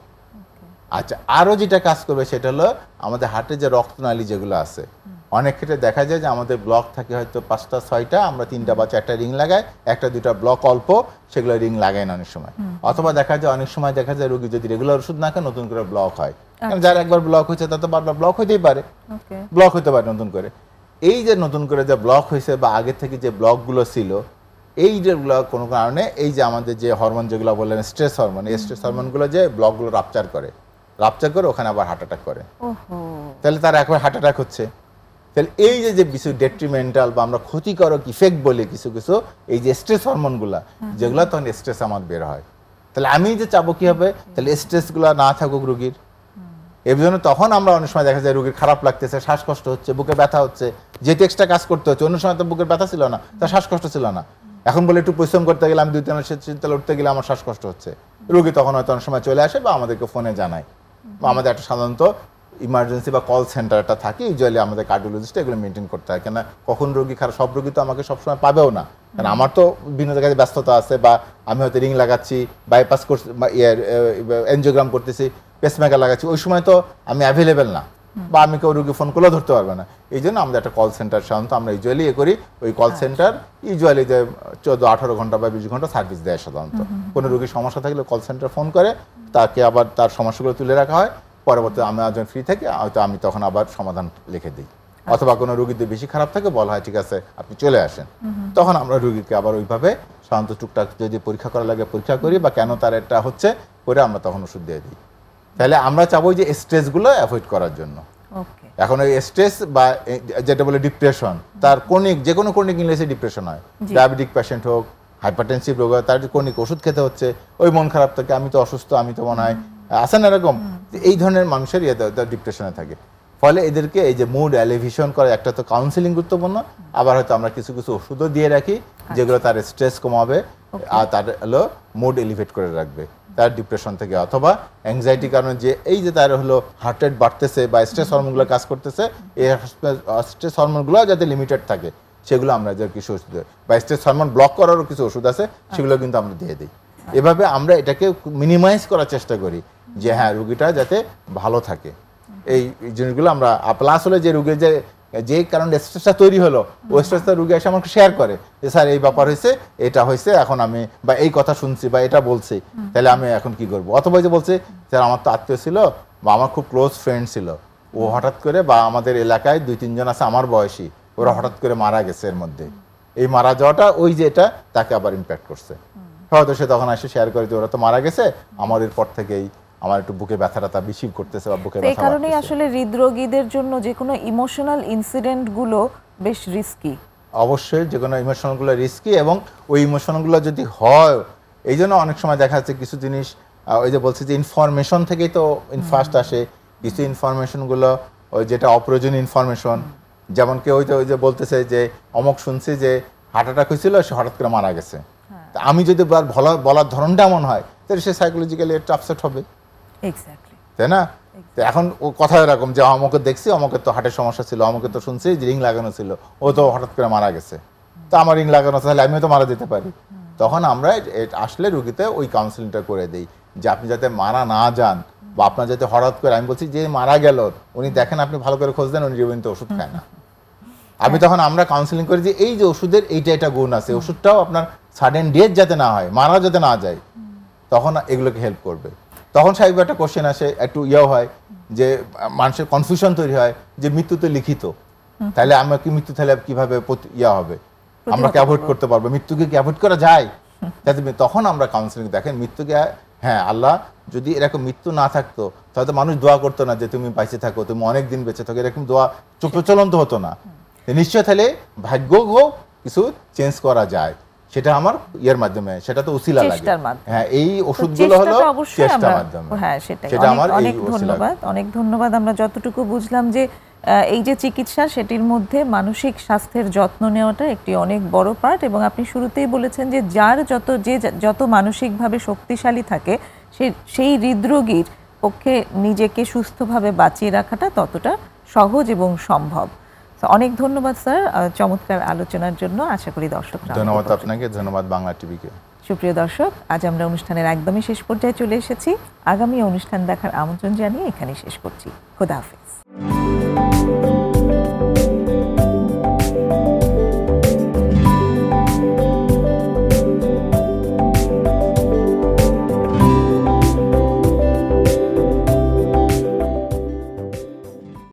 আচ্ছা, আরও যেটা কাজ করবে সেটা হলো আমাদের হার্টের যে রক্তনালী যেগুলো আছে, অনেক ক্ষেত্রে দেখা যায় যে আমাদের ব্লক থাকে হয়তো 5টা 6টা, আমরা 3টা বা 4টা রিং লাগাই, 1টা 2টা ব্লক অল্প, সেগুলো রিং লাগাই না অনেক সময়। অথবা দেখা যায় অনেক সময় দেখা যায় রোগী যদি রেগুলার ওষুধ না খায় নতুন করে ব্লক হয়, কারণ যার একবার ব্লক হয়েছে তার তো বারবার ব্লক হতেই পারে, ব্লক হতে পারে নতুন করে। এই যে নতুন করে যে ব্লক হয়েছে বা আগে থেকে যে ব্লকগুলো ছিল, এই যেগুলো কোনো কারণে এই যে আমাদের যে হরমোন যেগুলো বললেন স্ট্রেস হরমোন, এই স্ট্রেস হরমোনগুলো যে ব্লকগুলো রাপচার করে ওখানে আবার হার্ট অ্যাটাক করে, তাহলে তার একবার হার্ট অ্যাটাক হচ্ছে। তাহলে এই যে কিছু ডেট্রিমেন্টাল বা আমরা ক্ষতিকারক ইফেক্ট বলি কিছু কিছু এই যে স্ট্রেস হরমোনগুলো, যেগুলো তখন স্ট্রেস আমার বের হয়, তাহলে আমি যে চাবো কি হবে, তাহলে স্ট্রেসগুলো না থাকুক রোগীর। এর জন্য তখন আমরা অনেক সময় দেখা যায় রোগীর খারাপ লাগতেছে, শ্বাসকষ্ট হচ্ছে, বুকে ব্যথা হচ্ছে, যেহেতু এক্সট্রা কাজ করতে হচ্ছে, অন্য সময় তো বুকের ব্যথা ছিল না, তার শ্বাসকষ্ট ছিল না, এখন বলে একটু পরিশ্রম করতে গেলে আমি 2-3 শীতকালে উঠতে গেলে আমার শ্বাসকষ্ট হচ্ছে, রোগী তখন হয়তো অনেক সময় চলে আসে বা আমাদেরকে ফোনে জানায়, বা আমাদের একটা সাধারণত ইমার্জেন্সি বা কল সেন্টারটা থাকে, ইউজুয়ালি আমাদের কার্ডিওলজিস্ট এগুলো মেনটেন করতে হয়, কেন কখন রোগী খারাপ, সব রোগী তো আমাকে সবসময় পাবেও না, কারণ আমার তো বিভিন্ন জায়গায় ব্যস্ততা আছে, বা আমি হয়তো রিং লাগাচ্ছি, বাইপাস করছি, এনজিওগ্রাম করতেছি, পেসমেকার লাগাচ্ছি, ওই সময় তো আমি অ্যাভেলেবেল না, বা আমি কেউ রোগী ফোন করলেও ধরতে পারবে না। এই জন্য আমাদের একটা কল সেন্টার সাধারণত আমরা ইউজুয়ালি করি, ওই কল সেন্টার ইউজুয়ালি যে 14-18 ঘন্টা বা 20 ঘন্টা সার্ভিস দেয় সাধারণত। কোনো রোগীর সমস্যা থাকলে কল সেন্টার ফোন করে, তাকে আবার তার সমস্যাগুলো তুলে রাখা হয়, পরবর্তী আমি যখন ফ্রি থাকি হয়তো আমি তখন আবার সমাধান লিখে দিই, অথবা কোনো রোগীদের বেশি খারাপ থাকে বলা হয় ঠিক আছে আপনি চলে আসেন, তখন আমরা রোগীকে আবার ওইভাবে সাধারণত টুকটাক যদি পরীক্ষা করা লাগে পরীক্ষা করি, বা কেন তার এটা হচ্ছে করে আমরা তখন ওষুধ দিয়ে দিই। তাহলে আমরা চাবো যে স্ট্রেসগুলো অ্যাভয়েড করার জন্য। এখন ওই স্ট্রেস বা যেটা বলে ডিপ্রেশন, তার ক্রনিক যে কোনো ক্রনিক ইনলেসে ডিপ্রেশন হয়, ডায়াবেটিক পেশেন্ট হোক, হাইপারটেনসিভ রোগ হয়, তার ক্রনিক ওষুধ খেতে হচ্ছে, ওই মন খারাপ থাকে, আমি তো অসুস্থ, আমি তো মনে হয় আসে না এরকম, এই ধরনের মানুষের ডিপ্রেশনে থাকে। ফলে এদেরকে এই যে মুড এলিভেশন করে, একটা তো কাউন্সিলিং গুরুত্বপূর্ণ, আবার হয়তো আমরা কিছু কিছু ওষুধও দিয়ে রাখি যেগুলো তার স্ট্রেস কমাবে আর তার হলো মুড এলিভেট করে রাখবে তার ডিপ্রেশন থেকে, অথবা অ্যাংজাইটি কারণে যে এই যে তার হলো হার্ট রেট বাড়তেছে বা স্ট্রেস হরমোনগুলো কাজ করতেছে, এই স্ট্রেস হরমোনগুলো যাতে লিমিটেড থাকে সেগুলো আমরা যে কিছু ওষুধ, বা স্ট্রেস হরমোন ব্লক করারও কিছু ওষুধ আছে সেগুলো কিন্তু আমরা দিয়ে দিই। এভাবে আমরা এটাকে মিনিমাইজ করার চেষ্টা করি যে হ্যাঁ রোগীটা যাতে ভালো থাকে। এই জিনিসগুলো আমরা প্লাস হলে যে রোগীর যে কারণে স্ট্রেসটা তৈরি হলো, ওই স্ট্রেসটা রোগী এসে আমাকে শেয়ার করে যে স্যার এই ব্যাপার হয়েছে, এটা হয়েছে, এখন আমি বা এই কথা শুনছি বা এটা বলছি, তাহলে আমি এখন কি করবো। অথবা যে বলছে স্যার আমার তো আত্মীয় ছিল বা আমার খুব ক্লোজ ফ্রেন্ড ছিল, ও হঠাৎ করে, বা আমাদের এলাকায় 2-3 জন আছে আমার বয়সী, ওরা হঠাৎ করে মারা গেছে, এর মধ্যে এই মারা যাওয়াটা ওই যে এটা তাকে আবার ইম্প্যাক্ট করছে, হয়তো সে তখন এসে শেয়ার করে যে ওরা তো মারা গেছে, আমার এরপর থেকেই আমার একটু বুকে ব্যথাটা বেশি করতেছে বা বুকে ব্যথা। এই কারণেই আসলে হৃদরোগীদের জন্য যে কোনো ইমোশনাল ইনসিডেন্ট গুলো বেশ রিস্কি। অবশ্যই যে কোনো ইমোশনগুলো রিস্কি, এবং ওই ইমোশনগুলো যদি হয়, এই জন্য অনেক সময় দেখা যাচ্ছে কিছু জিনিস ওই যে বলছে যে ইনফরমেশন থেকেই তো ফার্স্ট আসে, কিছু ইনফরমেশনগুলো ওই যেটা অপ্রয়োজনীয় ইনফরমেশন, যেমন কেউ ওই যে বলতেছে যে অমুক শুনছি যে হার্ট অ্যাটাক হয়েছিল, সে হঠাৎ করে মারা গেছে, আমি যদি বলার ধরনটা এমন হয় তাহলে সে সাইকোলজিক্যালি একটু আপসেট হবে, তাই না? এখন ও কথা এরকম যে অমুকে দেখছি, অমুকের তো হার্টের সমস্যা ছিল, অমুকে তো শুনছি যে রিং লাগানো ছিল, ও তো হঠাৎ করে মারা গেছে, তো আমার রিং লাগানো তাহলে আমিও তো মারা যেতে পারি। তখন আমরা আসলে রুগীতে ওই কাউন্সিলিংটা করে দিই যে আপনি যাতে মারা না যান, বা আপনার যাতে হঠাৎ করে, আমি বলছি যে মারা গেল উনি দেখেন আপনি ভালো করে খোঁজ দেন, উনি জীবন্ত ওষুধ খায় না, আমি তখন আমরা কাউন্সিলিং করি যে এই যে ওষুধের এইটা গুণ আছে, ওষুধটাও আপনার সাডেন ডেথ যাতে না হয়, মারা যাতে না যায়, তখন এগুলোকে হেল্প করবে। তখন স্বাভাবিক একটা কোশ্চেন আসে, একটু হয় যে মানুষের কনফিউশন তৈরি হয় যে মৃত্যু তো লিখিত, তাহলে আমরা কি মৃত্যু তাহলে কিভাবে হবে, আমরা কি অ্যাভয়েড করতে পারবো, মৃত্যুকে কি অ্যাভয়েড করা যায়? তখন আমরা কাউন্সিলিং দেখেন মৃত্যুকে, হ্যাঁ আল্লাহ যদি এরকম মৃত্যু না থাকতো তাহলে তো মানুষ দোয়া করতো না যে তুমি বেঁচে থাকো, তুমি অনেক দিন বেঁচে থাকো, এরকম দোয়া প্রচলন তো হতো না। নিশ্চয় তাহলে ভাগ্য কিছু চেঞ্জ করা যায়, সেটা আমার ইয়ের মাধ্যমে, সেটা তো উসিলা লাগে, হ্যাঁ এই ওষুধগুলো হলো চেষ্টার মাধ্যমে। হ্যাঁ সেটা আমার অনেক ধন্যবাদ, অনেক ধন্যবাদ। আমরা যতটুকু বুঝলাম যে এই যে চিকিৎসা, সেটির মধ্যে মানসিক স্বাস্থ্যের যত্ন নেওয়াটা একটি অনেক বড় পার্ট, এবং আপনি শুরুতেই বলেছেন যে যার যত মানসিকভাবে শক্তিশালী থাকে সেই হৃদরোগীর পক্ষে নিজেকে সুস্থভাবে বাঁচিয়ে রাখাটা ততটা সহজ এবং সম্ভব। অনেক ধন্যবাদ স্যার চমৎকার আলোচনার জন্য। আশা করি দর্শকরা, ধন্যবাদ আপনাকে, ধন্যবাদ বাংলা টিভিকে। সুপ্রিয় দর্শক, আজ আমরা অনুষ্ঠানের একদমই শেষ পর্যায়ে চলে এসেছি। আগামী অনুষ্ঠান দেখার আমন্ত্রণ জানিয়ে এখানেই শেষ করছি। খোদা হাফেজ।